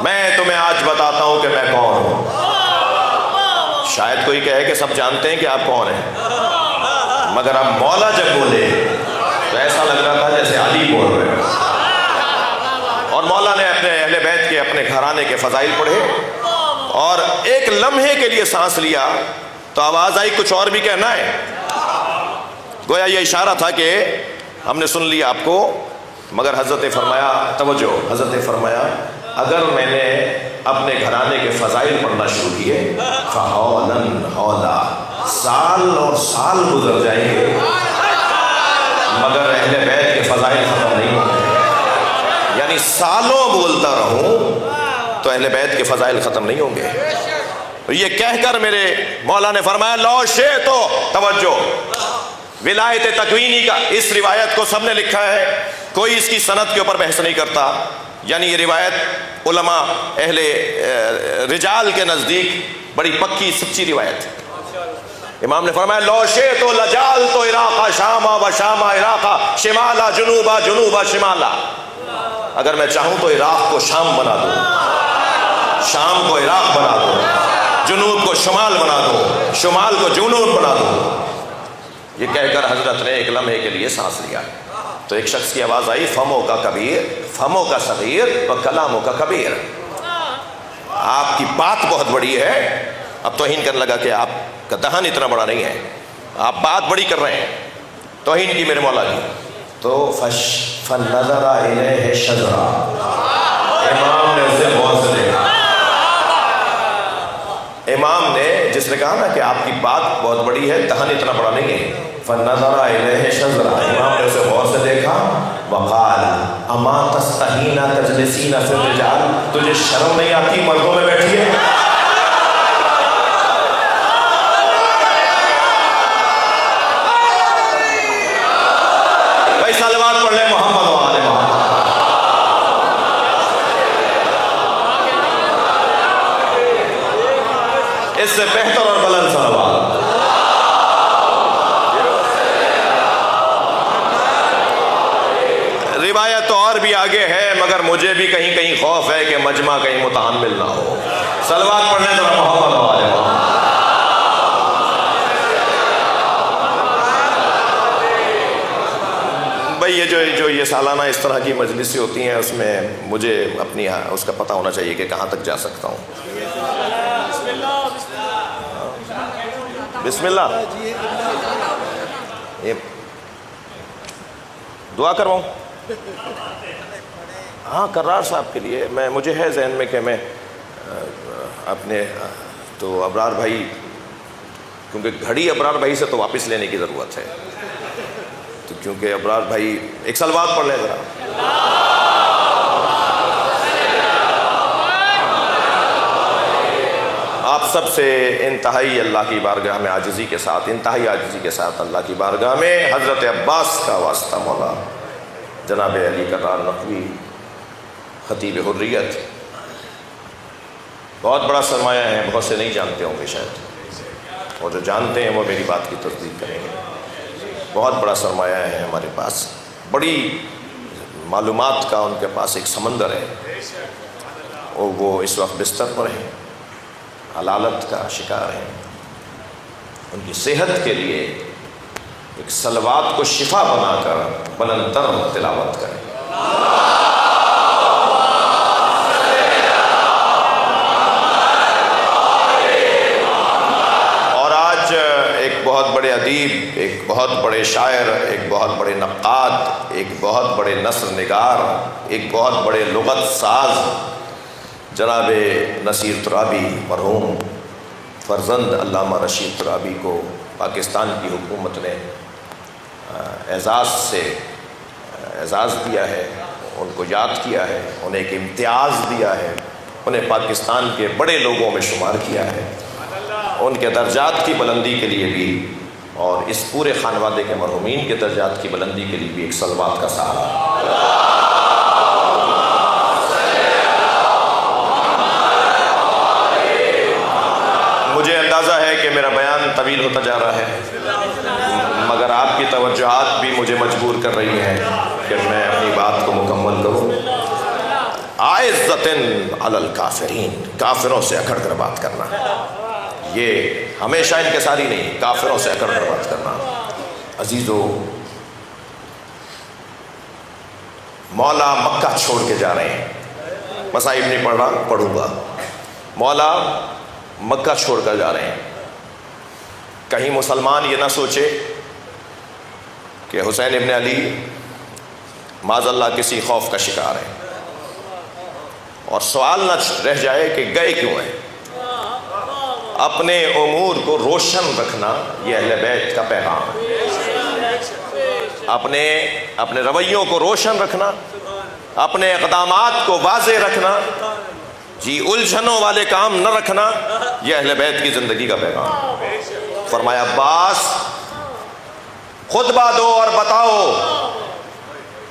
میں تمہیں آج بتاتا ہوں کہ میں کون ہوں. شاید کوئی کہے کہ سب جانتے ہیں کہ آپ کون ہیں، مگر اب مولا جب بولے تو ایسا لگ رہا تھا جیسے علی بول رہے ہیں. اور مولا نے اپنے اہل بیت کے، اپنے گھرانے کے فضائل پڑھے، اور ایک لمحے کے لیے سانس لیا تو آواز آئی کچھ اور بھی کہنا ہے. گویا یہ اشارہ تھا کہ ہم نے سن لیا آپ کو، مگر حضرت نے فرمایا توجہ، حضرت نے فرمایا اگر میں نے اپنے گھرانے کے فضائل پڑھنا شروع کیے فَحَوْلًا حَوْلًا، سال اور سال گزر جائیں گے مگر اہل بیت کے فضائل ختم نہیں ہوں گے. یعنی سالوں بولتا رہوں تو اہل بیت کے فضائل ختم نہیں ہوں گے. یہ کہہ کر میرے مولا نے فرمایا لو شئتو، توجہ، ولایت تکوینی کا اس روایت کو سب نے لکھا ہے، کوئی اس کی سند کے اوپر بحث نہیں کرتا. یعنی یہ روایت علماء اہل رجال کے نزدیک بڑی پکی سچی روایت ہے. امام نے فرمایا لو شئتو لجعلت عراق شاما و شام عراق شمالا جنوبا جنوبا شمالا. اگر میں چاہوں تو عراق کو شام بنا دوں، شام کو عراق بنا دوں، جنوب کو شمال بنا دوں، شمال کو جنوب بنا دوں. یہ کہہ کر حضرت نے ایک لمحے کے لیے سانس لیا تو ایک شخص کی آواز آئی فموں کا کبیر، فموں کا صغیر و کلاموں کا کبیر. آپ کی بات بہت بڑی ہے. اب توہین کرنے لگا کہ آپ کا دہن اتنا بڑا نہیں ہے، آپ بات بڑی کر رہے ہیں. توہین کی میرے مولا کی. تو فَنَظَرَ إِلَيْهِ شَجْرًا، امام نے اسے غور سے دیکھا. امام نے جس نے کہا نا کہ آپ کی بات بہت بڑی ہے، دہن اتنا بڑا نہیں ہے. فَنَظَرَ إِلَيْهِ شَجْرًا، امام نے اسے غور سے دیکھا. وَقَالَ أَمَا تَسْتَحِينَ تَجْلِسِينَ فِي الرِّجَالِ، تجھے شرم نہیں آتی مردوں میں بیٹھی ہے؟ بھائی صلوات پڑھ لیں محمد و آل محمد. اس سے بہتر اور بلند صلوات. بھی آگے ہے، مگر مجھے بھی کہیں کہیں خوف ہے کہ مجمع کہیں متحمل نہ ہو۔ صلوات پڑھنے ذرا محمد و آل محمد۔ بھائی یہ سالانہ اس طرح کی مجلسیں ہوتی ہیں، اس میں مجھے اپنی اس کا پتہ ہونا چاہیے کہ کہاں تک جا سکتا ہوں۔ بسم اللہ، یہ دعا کرواؤں؟ ہاں، کرار صاحب کے لیے مجھے ہے ذہن میں کہ میں اپنے تو ابرار بھائی، کیونکہ گھڑی ابرار بھائی سے تو واپس لینے کی ضرورت ہے، تو کیونکہ ابرار بھائی ایک صلوات پڑھ لیں ذرا۔ آپ سب سے انتہائی اللہ کی بارگاہ میں عاجزی کے ساتھ، انتہائی عاجزی کے ساتھ اللہ کی بارگاہ میں حضرت عباس کا واسطہ مولا جناب علی کرار نقوی خطیب حریت، بہت بڑا سرمایہ ہے، بہت سے نہیں جانتے ہوں گے شاید، اور جو جانتے ہیں وہ میری بات کی تصدیق کریں گے۔ بہت بڑا سرمایہ ہے ہمارے پاس، بڑی معلومات کا ان کے پاس ایک سمندر ہے، اور وہ اس وقت بستر پر ہیں، حلالت کا شکار ہیں۔ ان کی صحت کے لیے ایک صلوات کو شفا بنا کر بلند تر تلاوت کریں۔ اور آج ایک بہت بڑے ادیب، ایک بہت بڑے شاعر، ایک بہت بڑے نقاد، ایک بہت بڑے نثر نگار، ایک بہت بڑے لغت ساز جناب نصیر ترابی مرحوم فرزند علامہ رشید ترابی کو پاکستان کی حکومت نے اعزاز دیا ہے، ان کو یاد کیا ہے، انہیں ایک امتیاز دیا ہے، انہیں پاکستان کے بڑے لوگوں میں شمار کیا ہے۔ ان کے درجات کی بلندی کے لیے بھی، اور اس پورے خانوادے کے مرحومین کے درجات کی بلندی کے لیے بھی ایک صلوات کا سہارا۔ مجھے اندازہ ہے کہ میرا بیان طویل ہوتا جا رہا ہے، مگر آپ کی توجہات بھی مجھے مجبور کر رہی ہیں کہ میں اپنی بات کو مکمل کروں۔ عزتن علی الکافرین، کافروں سے اکڑ کر بات کرنا، یہ ہمیشہ انکساری نہیں، کافروں سے اکڑ کر بات کرنا۔ عزیزو، مولا مکہ چھوڑ کے جا رہے ہیں، مصائب نہیں پڑھ رہا، پڑھوں گا۔ مولا مکہ چھوڑ کر جا رہے ہیں، کہیں مسلمان یہ نہ سوچے کہ حسین ابن علی معاذ اللہ کسی خوف کا شکار ہے، اور سوال نہ رہ جائے کہ گئے کیوں ہیں۔ اپنے امور کو روشن رکھنا یہ اہل بیت کا پیغام ہے۔ اپنے رویوں کو روشن رکھنا، اپنے اقدامات کو واضح رکھنا، الجھنوں والے کام نہ رکھنا، یہ اہل بیت کی زندگی کا پیغام۔ فرمایا عباس خطبہ دو اور بتاؤ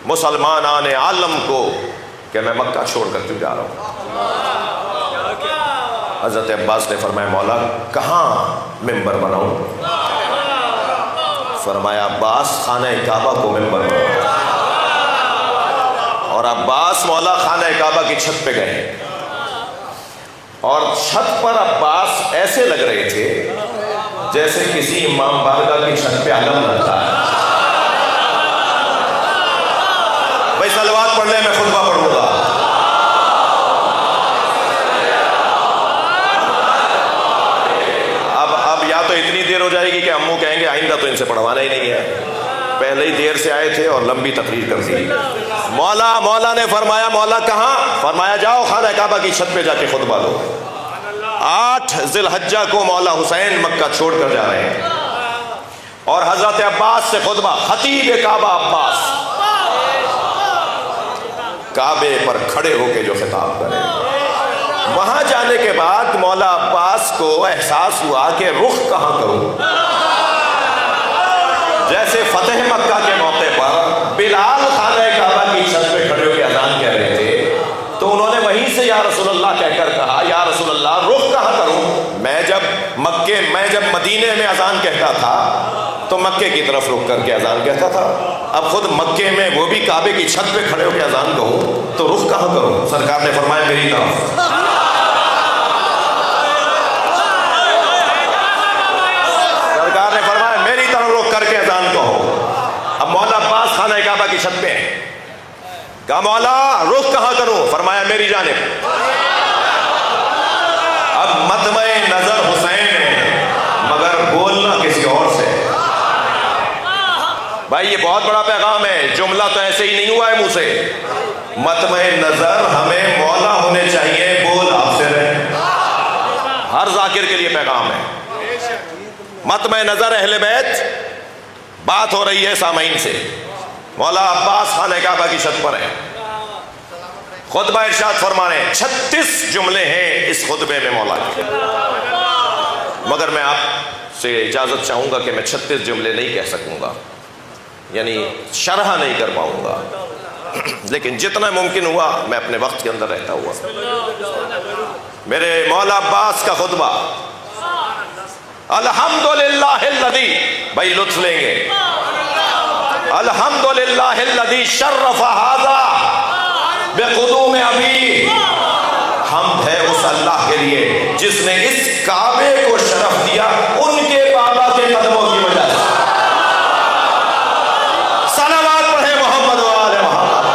مسلمانان عالم کو کہ میں مکہ چھوڑ کر کیوں جا رہا ہوں۔ حضرت عباس نے فرمایا مولا کہاں ممبر بناؤں؟ فرمایا عباس خانہ کعبہ کو ممبر بناؤں۔ اور عباس مولا خانہ کعبہ کی چھت پہ گئے، اور چھت پر عباس ایسے لگ رہے تھے جیسے کسی امام بارگاہ کی چھت پہ علم لگتا ہے۔ بھائی صلوات پڑھ لیں، میں خطبہ پڑھوں گا۔ اب یا تو اتنی دیر ہو جائے گی کہ امو کہیں گے آئندہ تو ان سے پڑھوانا ہی نہیں ہے، پہلے ہی دیر سے آئے تھے اور لمبی تقریر کر دی۔ مولا نے فرمایا مولا کہاں؟ فرمایا جاؤ خانہ کعبہ کی چھت پہ جا کے خطبہ دو۔ 8 ذی الحجہ کو مولا حسین مکہ چھوڑ کر جا رہے ہیں، اور حضرت عباس سے خطبہ، خطیب کعبہ عباس کعبے پر کھڑے ہو کے جو خطاب کریں۔ وہاں جانے کے بعد مولا عباس کو احساس ہوا کہ رخ کہاں کروں۔ جیسے فتح مکہ کے موقع پر بلال خانہ کعبہ کی چھت پہ کھڑے ہو کے اذان کہہ رہے تھے، تو انہوں نے وہیں سے یا رسول اللہ کہہ کر کہا یا رسول اللہ رخ کہاں کروں؟ میں جب مدینے میں اذان کہتا تھا تو مکے کی طرف رخ کر کے اذان کہتا تھا، اب خود مکے میں وہ بھی کعبے کی چھت پہ کھڑے ہو کے اذان کہوں تو رخ کہاں کروں؟ سرکار نے فرمایا میری طرف. سرکار نے فرمایا میری طرف رخ کر کے اذان کہو. اب مولا عباس خانہ کعبہ کی چھت پہ ہیں. کہا مولا رخ کہاں کروں؟ فرمایا میری جانب. اب مطمع نظر حسین ہے مگر بولنا کسی اور سے. بھائی یہ بہت بڑا پیغام ہے، جملہ تو ایسے ہی نہیں ہوا ہے منہ سے. مطمع نظر ہمیں مولا ہونے چاہیے، بول آپ سے رہے. ہر ذاکر کے لیے پیغام ہے. مطمع نظر اہل بیت، بات ہو رہی ہے سامعین سے. مولا عباس خانہ کعبہ کی چھت پر ہے، خطبہ ارشاد فرما رہے ہیں. 36 جملے ہیں اس خطبے میں مولا کے، مگر میں آپ سے اجازت چاہوں گا کہ میں 36 جملے نہیں کہہ سکوں گا، یعنی شرح نہیں کر پاؤں گا، لیکن جتنا ممکن ہوا میں اپنے وقت کے اندر رہتا ہوا. میرے مولا عباس کا خطبہ الحمدللہ الذی، بھائی لطف لیں گے، الحمدللہ الذی شرف ھذا بقدوم ابی. حمد ہے اس اللہ کے لیے جس نے اس کعبے کو شرف دیا ان کے بابا کے قدموں کی وجہ سے. صلوات پڑھے محمد و آل محمد.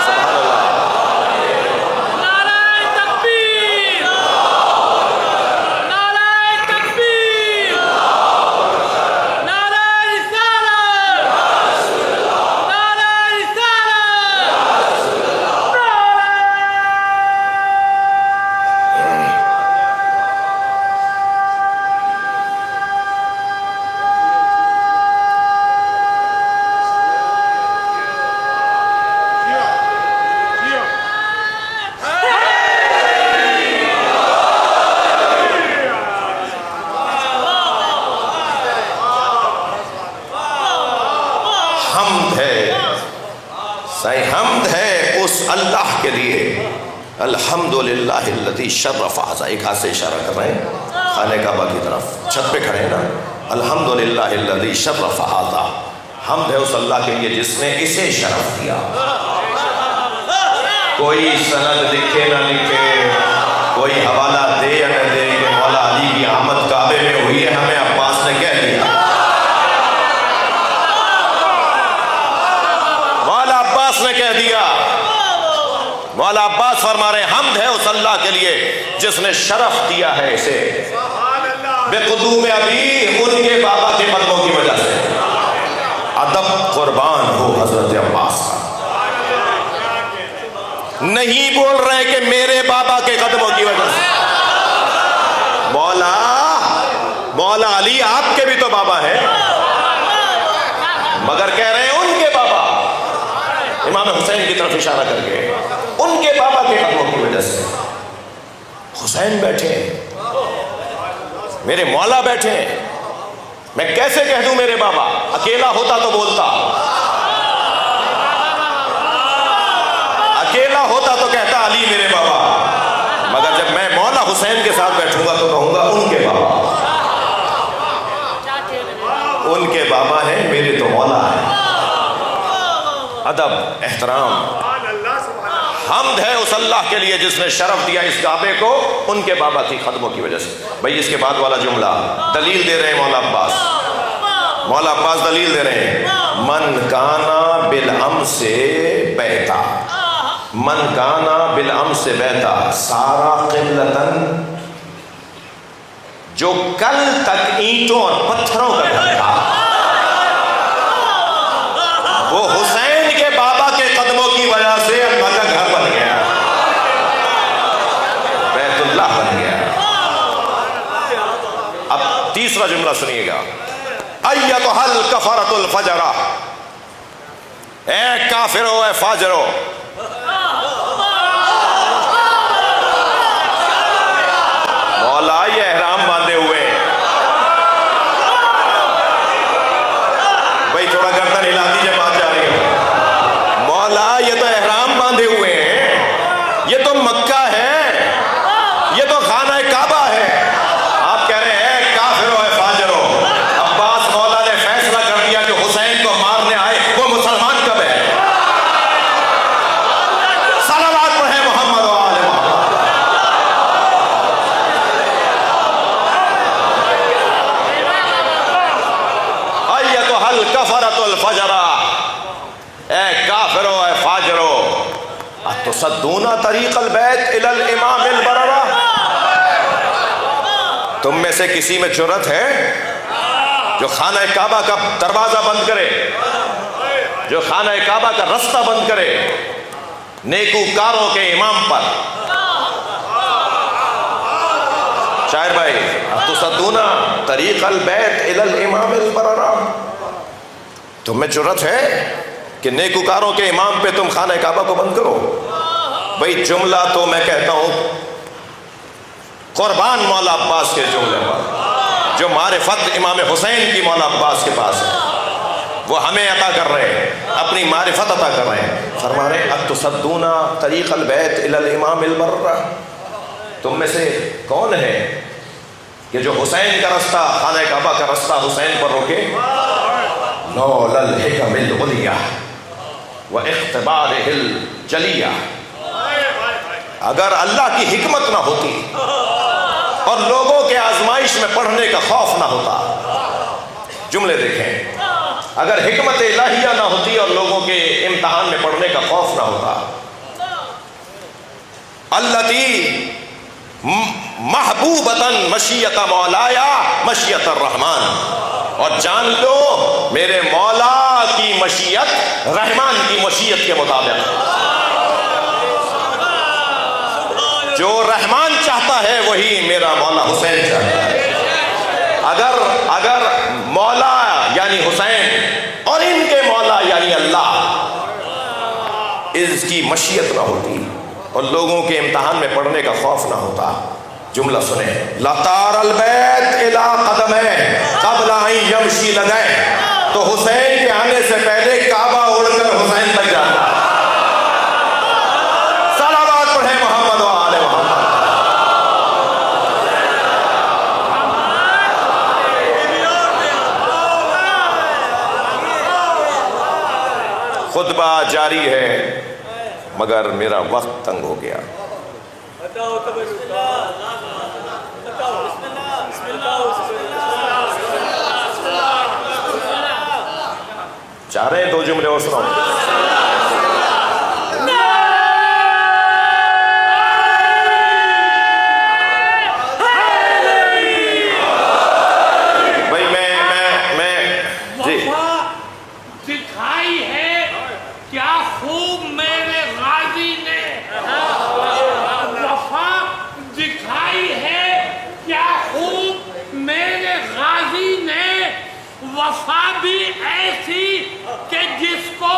سبحان اللہ. نعرہ تکبیر، نعرہ تکبیر، نعرہ رسالت، نعرہ رسالت. حمد ہے صحیح، حمد ہے اس اللہ کے لیے. الحمدللہ الذی شرف ھذا، ایک ہاتھ سے اشارہ کر رہے ہیں خانہ کعبہ کی طرف، چھت پہ کھڑے ہیں نا. الحمدللہ الذی شرف ھذا، حمد ہے اس اللہ کے لیے جس نے اسے شرف دیا. کوئی سند لکھے نہ لکھے، کوئی حوالہ دے یا نہ دے کہ مولا علی کی آمد کعبے میں ہوئی ہے، ہمیں عباس نے کہہ دیا. مولا عباس نے کہہ دیا. مولا عباس فرما رہے ہیں حمد ہے اس اللہ کے لیے جس نے شرف دیا ہے اسے بقدوم ابی، ان کے بابا کے قدموں کی وجہ سے. ادب قربان ہو حضرت عباس کا. نہیں بول رہے کہ میرے بابا کے قدموں کی وجہ سے. مولا علی آپ کے بھی تو بابا ہیں، مگر کہہ رہے ہیں ان کے بابا، امام حسین کی طرف اشارہ کر کے، ان کے بابا کے قدموں کی وجہ سے. حسین بیٹھے ہیں، میرے مولا بیٹھے ہیں، میں کیسے کہہ دوں میرے بابا؟ اکیلا ہوتا تو بولتا، اکیلا ہوتا تو کہتا علی میرے بابا، مگر جب میں مولا حسین کے ساتھ بیٹھوں گا تو کہوں گا ان کے بابا. ان کے بابا ہیں، میرے تو مولا ہیں. ادب، احترام. حمد ہے اس اللہ کے لیے جس نے شرف دیا اس کعبے کو ان کے بابا کی قدموں کی وجہ سے. بھائی اس کے بعد والا جملہ دلیل دے رہے ہیں مولا عباس. مولا عباس دلیل دے رہے ہیں من کانا بالامس بیتا، من کانا بالامس بیتا سارا قلتن، جو کل تک اینٹوں اور پتھروں کا گھر تھا وہ حسین کے بابا کے قدموں کی وجہ سے اللہ کا گھر بن گیا، بیت اللہ بن گیا. اب تیسرا جملہ سنیے گا. ایتھا الکفرۃ الفجرہ، اے کافرو اے فاجرو. مولا یہ احرام باندھے ہوئے ہیں، بھائی تھوڑا گردن ہلا دیجیے، بات جا رہی ہے. مولا یہ تو احرام باندھے ہوئے ہیں، یہ تو مکہ ہے، یہ تو خانہ کعبہ ہے. آپ کہہ رہے ہیں کافرو ہے فاجرو. عباس مولا تصدون طریق البیت الی الامام البررہ، تم میں سے کسی میں جرأت ہے جو خانہ کعبہ کا دروازہ بند کرے، جو خانہ کعبہ کا رستہ بند کرے نیکوکاروں کے امام پر؟ شاعر بھائی، تصدون طریق البیت الی الامام البررہ، تم میں جرأت ہے کہ نیکوکاروں کے امام پہ تم خانہ کعبہ کو بند کرو؟ بھئی جملہ تو میں کہتا ہوں قربان مولا عباس کے جملے پر، جو معرفت امام حسین کی مولا عباس کے پاس ہے، وہ ہمیں عطا کر رہے ہیں، اپنی معرفت عطا کر رہے ہیں۔ فرما رہے ہیں اتصدون طریق البیت الی الامام البررہ، تم میں سے کون ہے کہ جو حسین کا رستہ، خانہ کعبہ کا رستہ حسین پر روکے؟ لولا الحکم العلیہ واختبارہ الجلیہ، اگر اللہ کی حکمت نہ ہوتی اور لوگوں کے آزمائش میں پڑھنے کا خوف نہ ہوتا، جملے دیکھیں، اگر حکمت الہیہ نہ ہوتی اور لوگوں کے امتحان میں پڑھنے کا خوف نہ ہوتا، التی محبوبتاً مشیت مولایا مشیت الرحمن، اور جان لو میرے مولا کی مشیت رحمان کی مشیت کے مطابق، جو رحمان چاہتا ہے وہی میرا مولا حسین چاہتا ہے۔ اگر مولا یعنی حسین اور ان کے مولا یعنی اللہ اس کی مشیت نہ ہوتی اور لوگوں کے امتحان میں پڑھنے کا خوف نہ ہوتا، جملہ سنیں، لطار البیت الی قدمہ قبل ان یمشی لدیہ، تو حسین کے آنے سے پہلے کعبہ اڑ کر حسین تک جاتا۔ صلوات پڑھیں محمد و آل محمد۔ خطبہ جاری ہے مگر میرا وقت تنگ ہو گیا۔ چاہ رہے ہیں دو جملے اور سناؤں؟ بھائی میں جی دکھائی ہے کیا خوب میرے غازی نے، وفا دکھائی ہے کیا خوب میرے غازی نے، وفا بھی ایسی کہ جس کو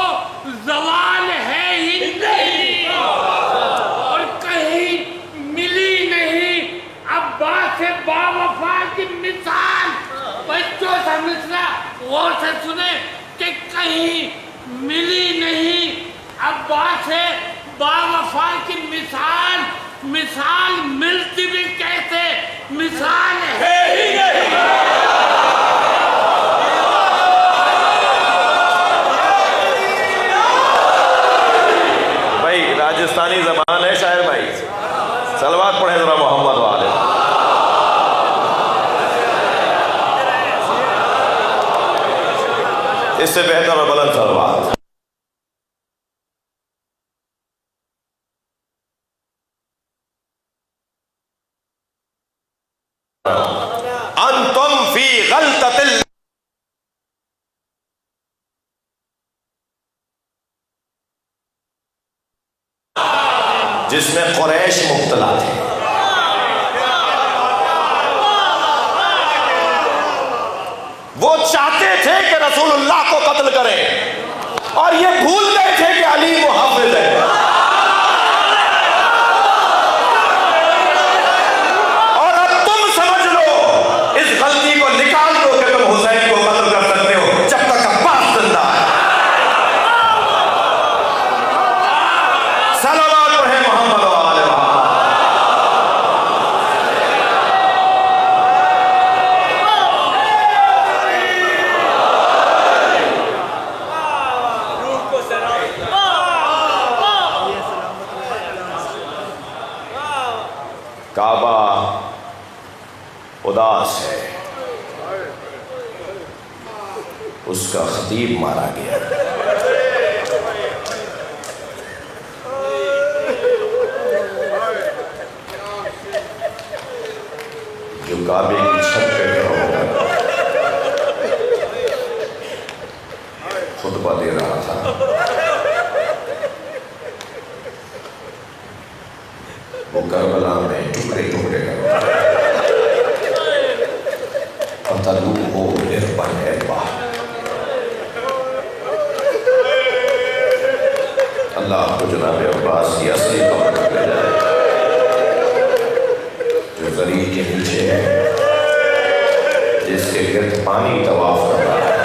زوال ہے ہی نہیں اور کہیں ملی نہیں۔ عباس با وفا کی مثال، بچوں سے مصرع غور سے سنیں، کہ کہیں ملی نہیں۔ عباس با وفا کی مثال ملتی بھی کیسے، مثال ہے ہی نہیں۔ راجستانی زبان ہے شاعر بھائی، صلوات پڑھیں ذرا محمد والے۔ اس سے بہتر اور بلند صلوات۔ انتم فی غلطۃ جس میں قریش مبتلا تھے، وہ چاہتے تھے کہ رسول اللہ کو قتل کریں اور یہ بھول گئے تھے کہ علی محافظ ہے۔ اور اب تم سمجھ لو، اس غلطی کو نکال دو کہ تم حسین کو قتل کر سکتے ہو جب تک عباس زندہ ہے۔ صلوات پڑھیں محمد و آل محمد۔ کعبہ اداس ہے، اس کا خطیب مارا گیا۔ کعبے کی چھت پہ کھڑا ہو خطبہ دے رہا تھا، وہ کربلا میں ٹکڑے ٹکڑے کر رہا تھا۔ فَتَلُوهُ إِرْبًا إِرْبًا۔ اللہ کو جناب عباس کی اصلی قبر پر لے جائے جو زریع کے نیچے ہے، جس کے گرد پانی طواف کر رہا ہے۔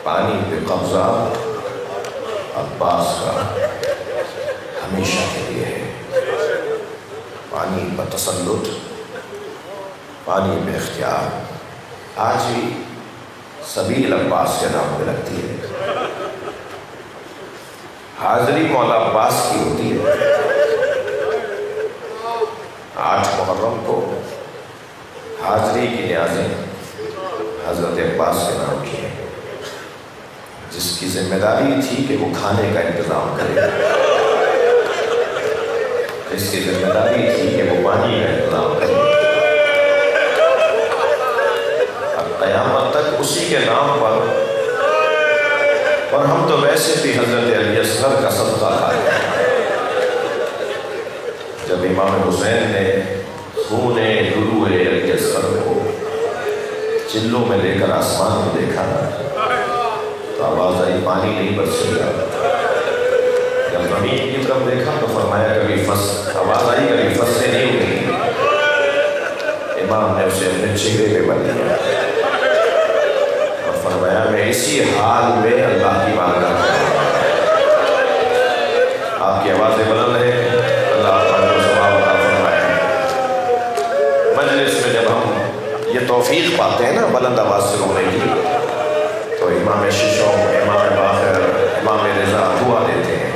پانی پہ قبضہ عباس کا ہمیشہ کے لیے ہے، پانی پر تسلط، پانی پہ اختیار آج بھی سبیل عباس کے نام پہ لگتی ہے۔ حاضری مولا عباس کی ہوتی ہے۔ 8 محرم کو حاضری کی نیازیں حضرت عباس کے نام کی ہیں، جس کی ذمہ داری تھی کہ وہ کھانے کا انتظام کرے، جس کی ذمہ داری تھی کہ وہ پانی کا انتظام کرے۔ اب قیامت تک اسی کے نام پر، اور ہم تو ویسے بھی حضرت علی اصغر کا صدقہ کھائے۔ جب امام حسین نے خون ضلوع علی اصغر کو چلوں میں لے کر آسمان میں دیکھا تو آواز آئی پانی نہیں برسے گا۔ جب زمین کی طرف دیکھا تو فرمایا کبھی آواز آئی کبھی فصلیں نہیں ہوئی۔ امام نے اسے اپنے چہرے پہ بن لیا اور فرمایا میں اسی حال میں اللہ کی بارگاہ میں آپ کی آوازیں بلند ہیں، اللہ آپ کو ثواب عطا فرمائے۔ مجلس میں جب ہم یہ توفیق پاتے ہیں نا بلند آواز سے رونے کی، تو امام ششم، امام باقر، امام رضا دعا دیتے ہیں،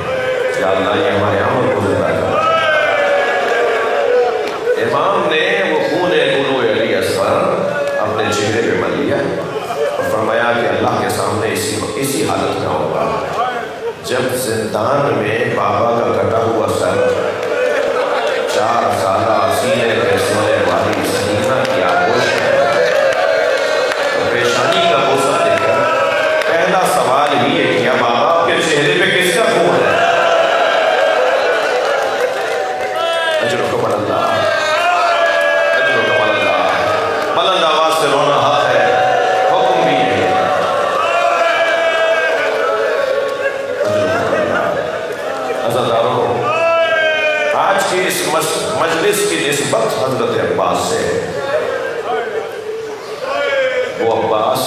یا اللہ یہ ہمارے عمل کو زندہ کر۔ امام نے وہ خون ضلوع علی اصغر اپنے چہرے پہ مل لیا اور فرمایا کہ اللہ کے سامنے اسی حالت میں ہوگا جب زندان میں بابا کا کٹا ہوا سر 4 سالہ سینے پہ سونے والی سکینہ کی آغوش ہے اور پیشانی کا بوسہ دے کر پہلا سوال ہی ہے کہ بابا کے چہرے پہ کس کا خون ہے؟ اجرکم اللہ، اجرکم اللہ۔ بلند آواز سے رونا حق ہے، حکم بھی ہے۔ عزیزانو، آج کی اس مجلس کی نسبت حضرت عباس سے ہے۔ وہ عباس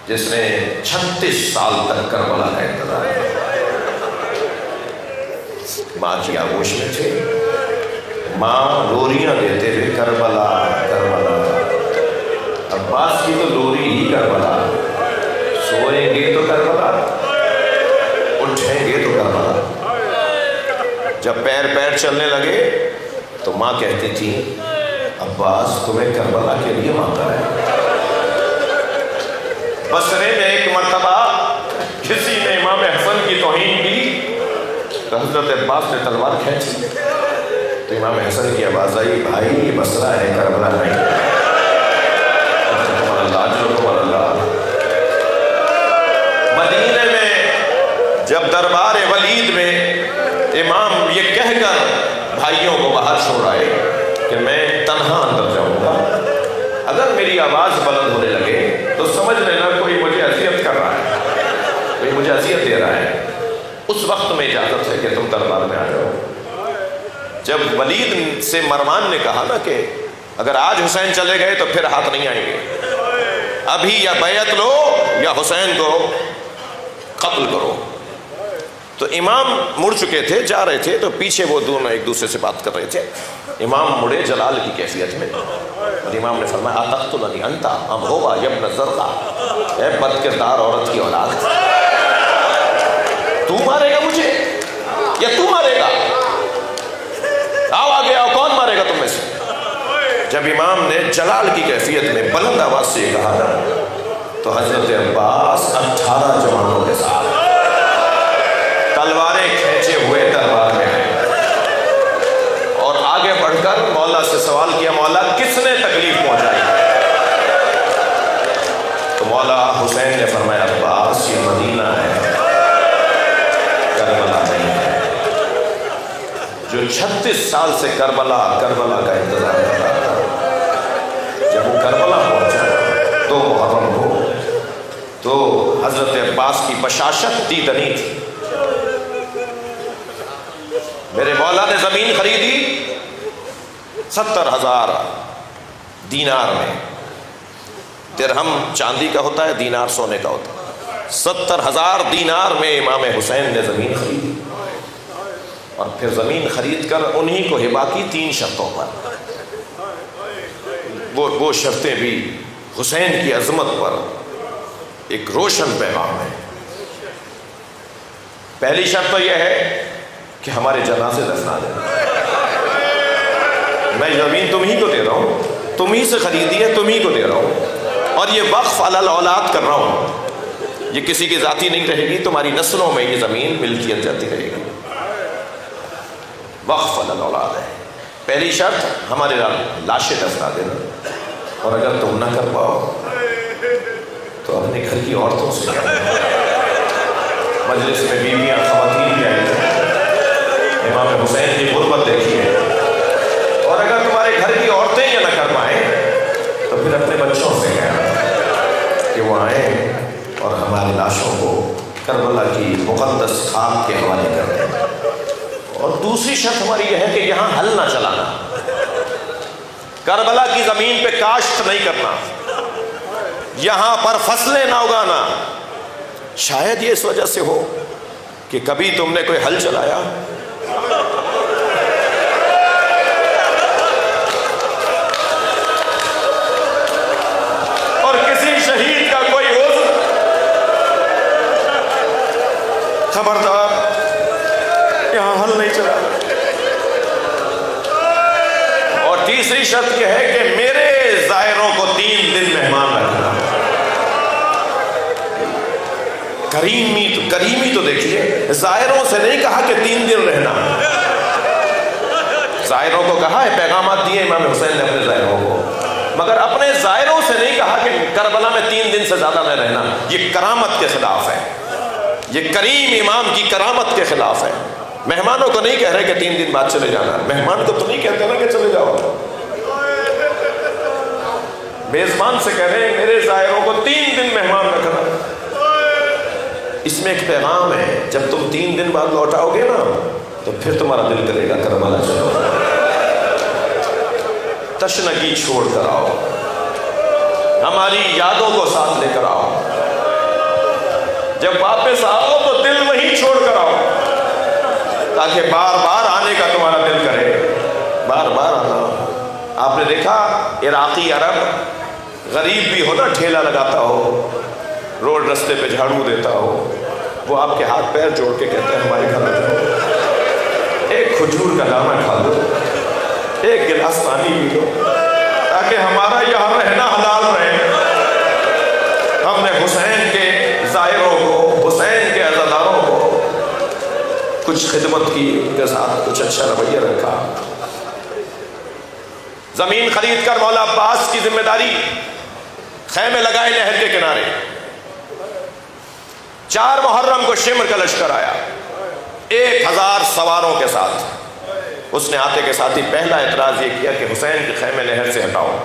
جس نے 36 سال تک کربلا کا انتظار کیا، ماں کی آغوش میں تھے، ماں لوریاں دیتے ہوئے کربلا کربلا۔ عباس کی تو لوری ہی کربلا، سوئیں گے تو کربلا، اٹھیں گے تو کربلا۔ جب پیر چلنے لگے تو ماں کہتی تھی عباس تمہیں کربلا کے لیے مانگا ہے۔ بصرے میں ایک مرتبہ کسی نے امام حسن کی توہین کی تو حضرت عباس نے تلوار کھینچی تو امام حسن کی آواز آئی بھائی یہ بصرہ ہے کربلا نہیں۔ مدینے میں جب دربار ولید میں امام یہ کہہ کر بھائیوں کو باہر چھوڑ آئے کہ میں تنہا اندر جاؤں گا، اگر میری آواز بلند ہونے لگے تو سمجھ لینا کوئی مجھے اذیت کر رہا ہے، کوئی مجھے اذیت دے رہا ہے، اس وقت میں اجازت ہے کہ تم دربار میں آ جاؤ۔ جب ولید سے مروان نے کہا نا کہ اگر آج حسین چلے گئے تو پھر ہاتھ نہیں آئیں گے، ابھی یا بیعت لو یا حسین کو قتل کرو، تو امام مڑ چکے تھے، جا رہے تھے، تو پیچھے وہ دونوں ایک دوسرے سے بات کر رہے تھے۔ امام مڑے جلال کی کیفیت میں اور امام نے فرمایا اتقتلنی انت ام هو یا ابن الزرقاء، اے بد کردار عورت کی اولاد، تو مارے گا مجھے یا تو مارے گا؟ آؤ آگے آؤ، کون مارے گا تم میں سے؟ جب امام نے جلال کی کیفیت میں بلند آواز سے کہا نا تو حضرت عباس 18 جوانوں کے ساتھ تلواریں کھینچے ہوئے دربار میں آئے سوال کیا مولا کس نے تکلیف پہنچائی؟ تو مولا حسین نے فرمایا عباس یہ مدینہ ہے، کربلا نہیں ہے۔ جو 36 سال سے کربلا کا انتظار کر رہا تھا، جب وہ کربلا پہنچا تو محرم ہو تو حضرت عباس کی بشاشت دیدنی تھی۔ میرے مولا نے زمین خریدی 70,000 دینار میں، درہم چاندی کا ہوتا ہے، دینار سونے کا ہوتا ہے۔ 70,000 دینار میں امام حسین نے زمین خریدی، اور پھر زمین خرید کر انہی کو ہبا کی 3 شرطوں پر۔ وہ شرطیں بھی حسین کی عظمت پر ایک روشن پیغام ہے۔ پہلی شرط تو یہ ہے کہ ہمارے جنازے دفنا دینا۔ میں زمین تم ہی کو دے رہا ہوں، تم ہی سے خریدی ہے، تم ہی کو دے رہا ہوں، اور یہ وقف علی الاولاد کر رہا ہوں، یہ کسی کی ذاتی نہیں رہے گی، تمہاری نسلوں میں یہ زمین ملکیت جاتی رہے گی۔ وقف علی الاولاد ہے۔ پہلی شرط ہمارے لاشیں دفنا دینا، اور اگر تم نہ کر پاؤ تو اپنے گھر کی عورتوں سے کہنا۔ مجلس میں بیویاں خواتین بھی آئی ہیں، امام حسین کی غربت دیکھی ہے، اور اگر تمہارے گھر کی عورتیں یہ نہ کر پائیں تو پھر اپنے بچوں سے کہنا کہ وہ آئیں اور ہماری لاشوں کو کربلا کی مقدس خاک کے حوالے کر دیں۔ اور دوسری شرط ہماری یہ ہے کہ یہاں ہل نہ چلانا، کربلا کی زمین پہ کاشت نہیں کرنا، یہاں پر فصلیں نہ اگانا۔ شاید یہ اس وجہ سے ہو کہ کبھی تم نے کوئی ہل چلایا، اور کسی شہید کا کوئی عذر، خبردار یہاں ہل نہیں چلا۔ اور تیسری شرط یہ ہے کہ میرے زائروں کو 3 دن مہمان رکھنا۔ کریمی تو دیکھیے، زائروں سے نہیں کہا کہ 3 دن رہنا، زائروں کو کہا ہے، پیغامات دیے امام حسین نے اپنے زائروں کو، مگر اپنے زائروں سے نہیں کہا کہ کربلا میں 3 دن سے زیادہ نہ رہنا۔ یہ کرامت کے خلاف ہے، یہ کریم امام کی کرامت کے خلاف ہے۔ مہمانوں کو نہیں کہہ رہے کہ 3 دن بعد چلے جانا، مہمان کو تو نہیں کہتے نا کہ چلے جاؤ، میزبان سے کہہ رہے ہیں میرے زائروں کو 3 دن مہمان رکھنا۔ اس میں ایک پیغام ہے، جب تم 3 دن بعد لوٹ آؤ گے نا تو پھر تمہارا دل کرے گا کربلا چلو، تشنگی چھوڑ کر آؤ، ہماری یادوں کو ساتھ لے کر آؤ، جب واپس آؤ تو دل وہیں چھوڑ کر آؤ، تاکہ بار بار آنے کا تمہارا دل کرے، بار بار آنا۔ آپ نے دیکھا عراقی عرب غریب بھی ہو نا، ٹھیلا لگاتا ہو، روڈ رستے پہ جھاڑو دیتا ہو، وہ آپ کے ہاتھ پیر جوڑ کے کہتے ہیں ہمارے گھر آ جاؤ، ایک کھجور کا دانہ کھا لو، ایک گلاس پانی پی لو، تاکہ ہمارا یہاں رہنا حلال رہے۔ ہم نے حسین کے زائروں کو، حسین کے عزاداروں کو کچھ خدمت کی، ان کے ساتھ کچھ اچھا رویہ رکھا۔ زمین خرید کر مولا عباس کی ذمہ داری، خیمے لگائے نہر کے کنارے۔ 4 محرم کو شمر کا لشکر آیا 1000 سواروں کے ساتھ۔ اس نے آتے کے ساتھ ہی پہلا اعتراض یہ کیا کہ حسین کے خیمے نہر سے ہٹاؤ۔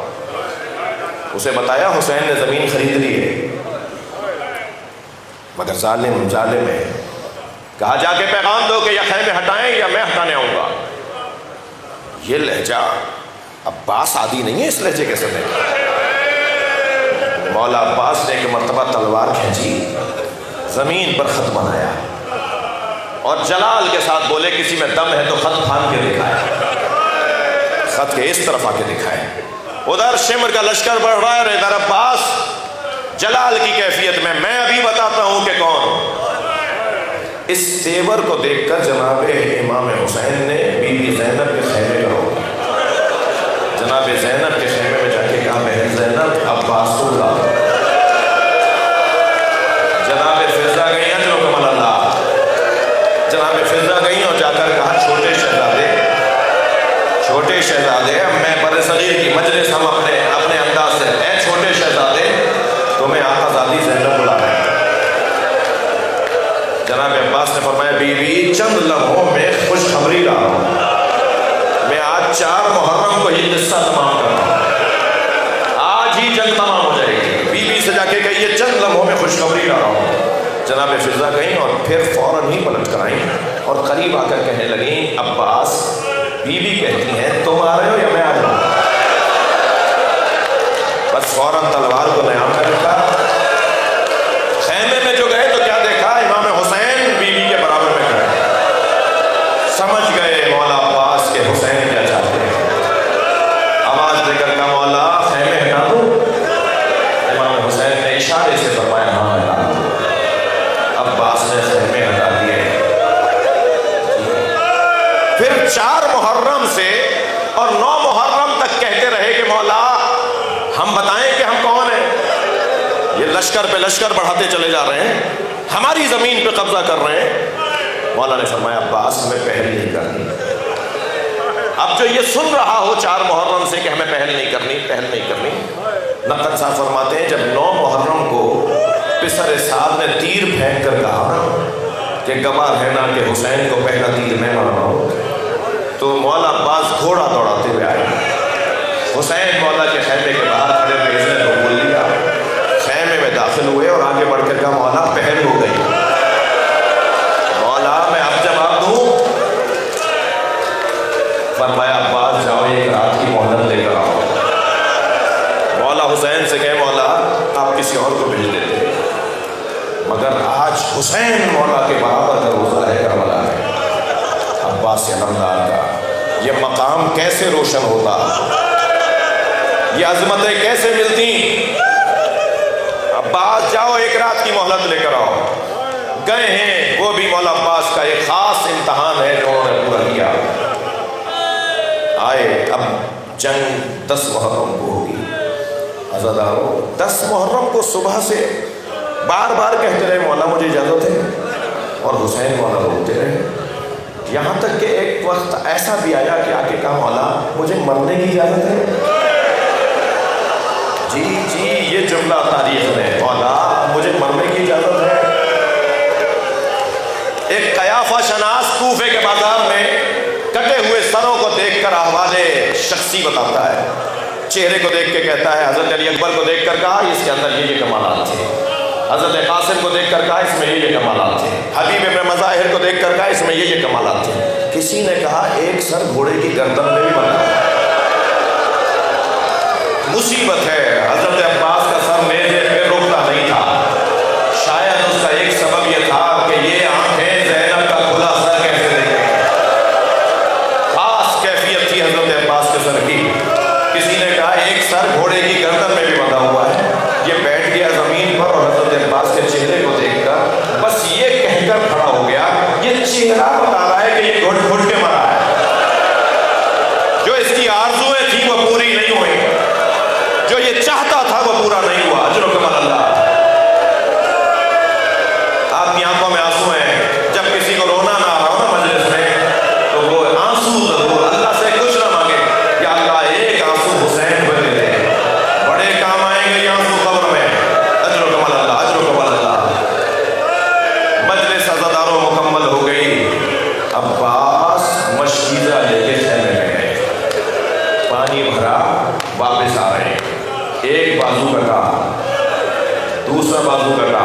اسے بتایا حسین نے زمین خرید لی ہے، مگر ظالم ہے، کہا جا کے پیغام دو کہ یا خیمے ہٹائیں یا میں ہٹانے آؤں گا۔ یہ لہجہ عباس عادی نہیں ہے اس لہجے کے سمجھ۔ مولا عباس نے ایک مرتبہ تلوار کھینچی، زمین پر خط بنایا، اور جلال کے ساتھ بولے کسی میں دم ہے تو خط پھاند کے دکھائے، خط کے اس طرف آ کے دکھائے۔ ادھر شمر کا لشکر بڑھ رہا ہے اور ادھر عباس جلال کی کیفیت میں ابھی بتاتا ہوں کہ کون۔ اس تیور کو دیکھ کر جناب امام حسین نے بی بی زینب کے خیمے کا ہو، جناب زینب کے خیمے میں جا کے کہا بہن زینب عباس کو لا۔ جناب فضا گئی اجر و کمل اللہ، جناب فضا گئی اور جا کر کہا چھوٹے شہزادے اب میں بر صغیر کی مجلس ہم اپنے انداز سے، اے چھوٹے شہزادے تمہیں آقا زادی زینب بلا رہے ہیں۔ جناب عباس نے فرمایا بی بی چند لمحوں میں خوشخبری لا رہا ہوں، میں آج 4 محرم کو یہ قصہ تمام کر رہا ہوں، آج ہی جنگ تمام ہو جائے گی۔ بی بی سے جا کے کہی یہ چند لمحوں میں خوشخبری لا رہا ہوں۔ جناب فضہ گئیں اور پھر فوراً ہی پلٹ کر آئیں اور قریب آ کر کہنے لگیں عباس بی بی کہتی ہیں تم آ رہے ہو یا میں آ رہا ہوں؟ بس فوراً تلوار کو نیام کر رکھا، خیمے میں جو گئے تو کیا دیکھا، امام حسین بی بی کے برابر میں کھڑے۔ سمجھ گئے مولا عباس کے حسین کیا چاہتے ہیں، آواز دے کر کہا مولا خیمے ہٹا دو۔ امام حسین نے اشارے سے فرمایا ہاں ہٹا دو۔ عباس نے خیمے ہٹا دیے۔ پھر 4 محرم سے اور 9 محرم تک کہتے رہے کہ مولا ہم بتائیں کہ ہم کون ہیں، یہ لشکر پہ لشکر بڑھاتے چلے جا رہے ہیں، ہماری زمین پہ قبضہ کر رہے ہیں۔ مولا نے فرمایا عباس ہمیں پہل نہیں کرنی۔ اب جو یہ سن رہا ہو 4 محرم سے کہ ہمیں پہل نہیں کرنی، نقد صاحب فرماتے ہیں جب 9 محرم کو پسر سعد نے تیر پھینک کر کہا کہ گواہ ہے نا کہ حسین کو پہلا تیر میں مارا ہوں، تو مولا عباس گھوڑا دوڑاتے ہوئے آئے۔ حسین مولا کے خیمے کے باہر کھڑے ہوئے اس نے بول لیا، خیمے میں داخل ہوئے اور آگے بڑھ کر کہا مولا پہل ہو گئی۔ مولا میں اب جواب دوں؟ فرمایا عباس جاؤ 1 رات کی مہلت لے کر آؤ۔ مولا حسین سے کہے مولا آپ کسی اور کو بھیج دیتے، مگر آج حسین مولا کے برابر کا روزہ ہے کربلا ہے۔ عباس علمدار کا یہ مقام کیسے روشن ہوتا، یہ عظمتیں کیسے ملتی۔ عباس جاؤ 1 رات کی مہلت لے کر آؤ۔ گئے ہیں، وہ بھی مولا عباس کا ایک خاص امتحان ہے جو انہوں نے پورا کیا۔ آئے اب جنگ 10 محرم کو ہوگی۔ عزادارو 10 محرم کو صبح سے بار بار کہتے رہے مولا مجھے اجازت ہے، اور حسین مولا روتے رہے، یہاں تک کہ ایک وقت ایسا بھی آیا کہ آ کے کہا مولا مجھے مرنے کی اجازت ہے۔ جی یہ جملہ تاریخ میں، مولا مجھے مرنے کی اجازت ہے۔ ایک قیافہ شناس کوفے کے بازار میں کٹے ہوئے سروں کو دیکھ کر احوال شخصی بتاتا ہے، چہرے کو دیکھ کے کہتا ہے حضرت علی اکبر کو دیکھ کر کہا اس کے اندر یہ کمالات تھے، حضرت قاسم کو دیکھ کر کہا اس میں یہ کمالات تھے، حبیب ابن مظاہر کو دیکھ کر کہا اس میں یہ کمالات تھے۔ کسی نے کہا ایک سر گھوڑے کی گردن میں بھی بنا، مصیبت ہے۔ حضرت عباس کا سر نیزے پہ رکتا نہیں تھا، شاید اس کا ایک سبب یہ تھا کہ یہ آنکھیں زینب کا کھلا سر کیسے دیکھیں، خاص کیفیت تھی حضرت عباس کے سر کی۔ کسی نے کہا ایک سر گھوڑے کی گردن میں بھی بندھا ہوا ہے، یہ بیٹھ گیا زمین پر اور حضرت عباس کے چہرے کو دیکھ کر بس یہ کہہ کر کھڑا ہو گیا، یہ چہرہ بتا رہا ہے کہ یہ گھٹ گھٹ کے مرا ہے، جو اس کی آرزویں تھیں وہ پوری نہیں ہوئی، جو یہ چاہتا تھا وہ پورا نہیں ہوا۔ اجر و کمال اللہ۔ آپ کی آنکھوں میں آنسو ہیں، جب کسی کو رونا نہ آ رہا ہو نا مجلس میں تو وہ آنسو ضرور اللہ سے کچھ نہ مانگے، یا اللہ ایک آنسو حسین کو دے دے، بڑے کام آئیں گے یہ آنسو قبر میں۔ اجر و کمال اللہ، اجر و کمال اللہ۔ مجلس عزاداروں مکمل ہو گئی۔ عباس مشکیزہ لے کے خیمے میں گئے، پانی بھرا، واپس آ رہے ہیں، ایک بازو کٹا، دوسرا بازو کٹا،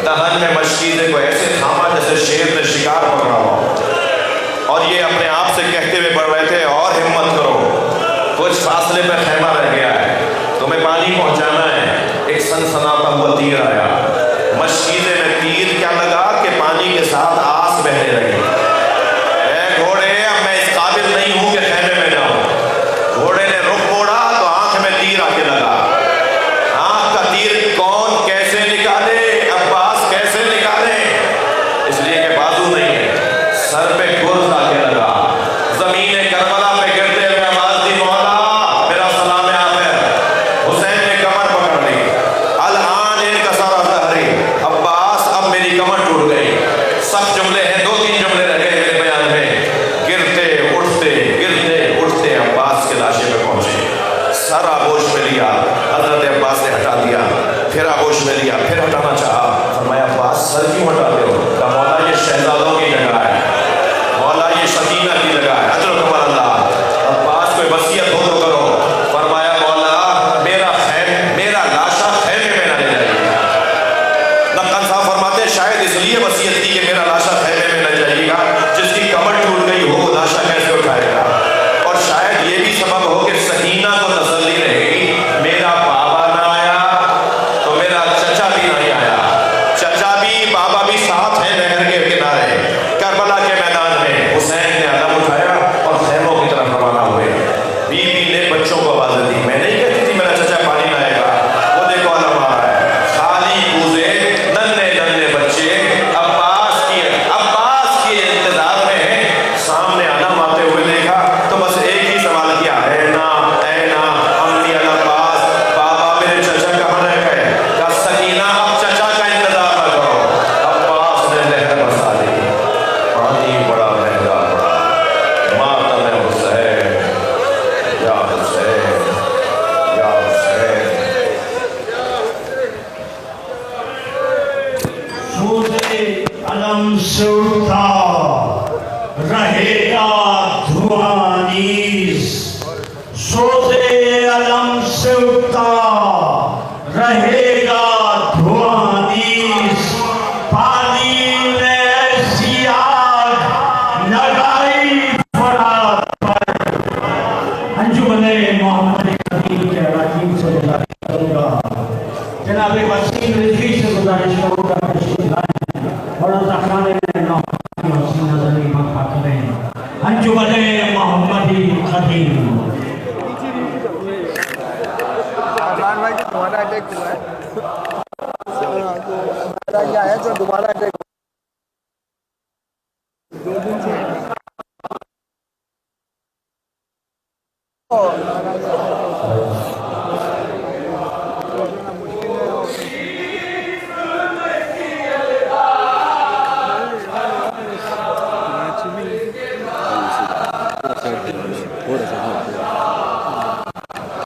دہن میں مشکیزے کو ایسے تھاما جیسے شیر نے شکار پکڑا ہو، اور یہ اپنے آپ سے کہتے ہوئے بڑھ رہے تھے اور ہمت کرو، کچھ فاصلے میں خیمہ رہ گیا ہے، تمہیں پانی پہنچانا ہے۔ ایک سنسناتا ہوا تیر آیا، مشکیزے میں تیر کیا لگا کہ پانی کے ساتھ آس بہنے لگی۔ اے گھوڑے اب میں اس قابل نہیں ہوں کہ خیمے میں جاؤں۔ گھوڑے نے رخ موڑا تو آنکھ میں تیر آ کے لگا، آنکھ کا تیر کون کیسے نکالے، عباس کیسے نکالے، اس لیے کہ بازو نہیں ہے، سر پہ گرز آ کے لگا۔ زمین کربلا پہ گرتے ہوئے آواز دی مولا میرا سلام آخر۔ حسین نے کمر پکڑ لی، الان ان کا سارا سر آغوش میں لیا، حضرت عباس نے ہٹا دیا، پھر آغوش میں لیا، پھر ہٹانا چاہا، فرمایا عباس سر کیوں ہٹاتے ہو؟ کہا مولا یہ شہزادوں کی جگہ ہے، مولا یہ سکینہ کی جگہ ہے، اجرکم اللہ۔ عباس کوئی وصیت ہو تو کرو، فرمایا مولا میرا لاشا خیمے میں نہ لے جائیے گا۔ نقل صاحب فرماتے ہیں شاید اس لیے وصیت کی کہ میرا لاشا خیمے میں نہ جائیے گا، جس کی کمر ٹوٹ گئی ہو وہ لاشا کیسے اٹھائے گا؟ اور شاید یہ بھی سبب ہو کہ سکینہ کو تسلی رہے گی، میرا بابا نہ آیا تو میرا چچا بھی نہیں آیا، چچا بھی بابا بھی ساتھ ہیں نہر کے کنارے، کربلا کے میدان میں حسین نے علم اٹھایا اور خیموں کی طرف روانہ ہوئے۔ بی بی نے بچوں کو آواز دی، میں نہیں کہتی تھی میرا چچا پانی لائے گا، وہ دیکھو علم آ رہا ہے، خالی کوزے ننھے بچے عباس کی انتظار میں ہیں، سامنے علم آتے ہوئے دیکھا تو بس ایک ہی سوال کیا، اے نا امی العباس، بابا میرے چچا کہاں رہ گئے؟ کہا سکینہ اب چچا کا انتظار نہ کرو۔ عباس نے لہر بسا دی، پانی بڑا مہنگا پڑا، ماتم حسین یا حسین یا حسین۔ سوزے علم سے اٹھا رہے گا دھواں نیز، سوزے علم سے اٹھا رہے گا دھواں نیز، پانی نے ایسی آگ لگائی فرات پر۔ انجمن محمد خطیب کے اراکین سے گزارش کروں گا، جناب وسیم رضوی سے گزارش کروں گا تشریف لائیں اور رضاخان نام کی حسین نظری مقفع کریں۔ انجمن محمدی خطیب۔ دوبارہ اٹیک ہوا ہے، جو دوبارہ اٹیک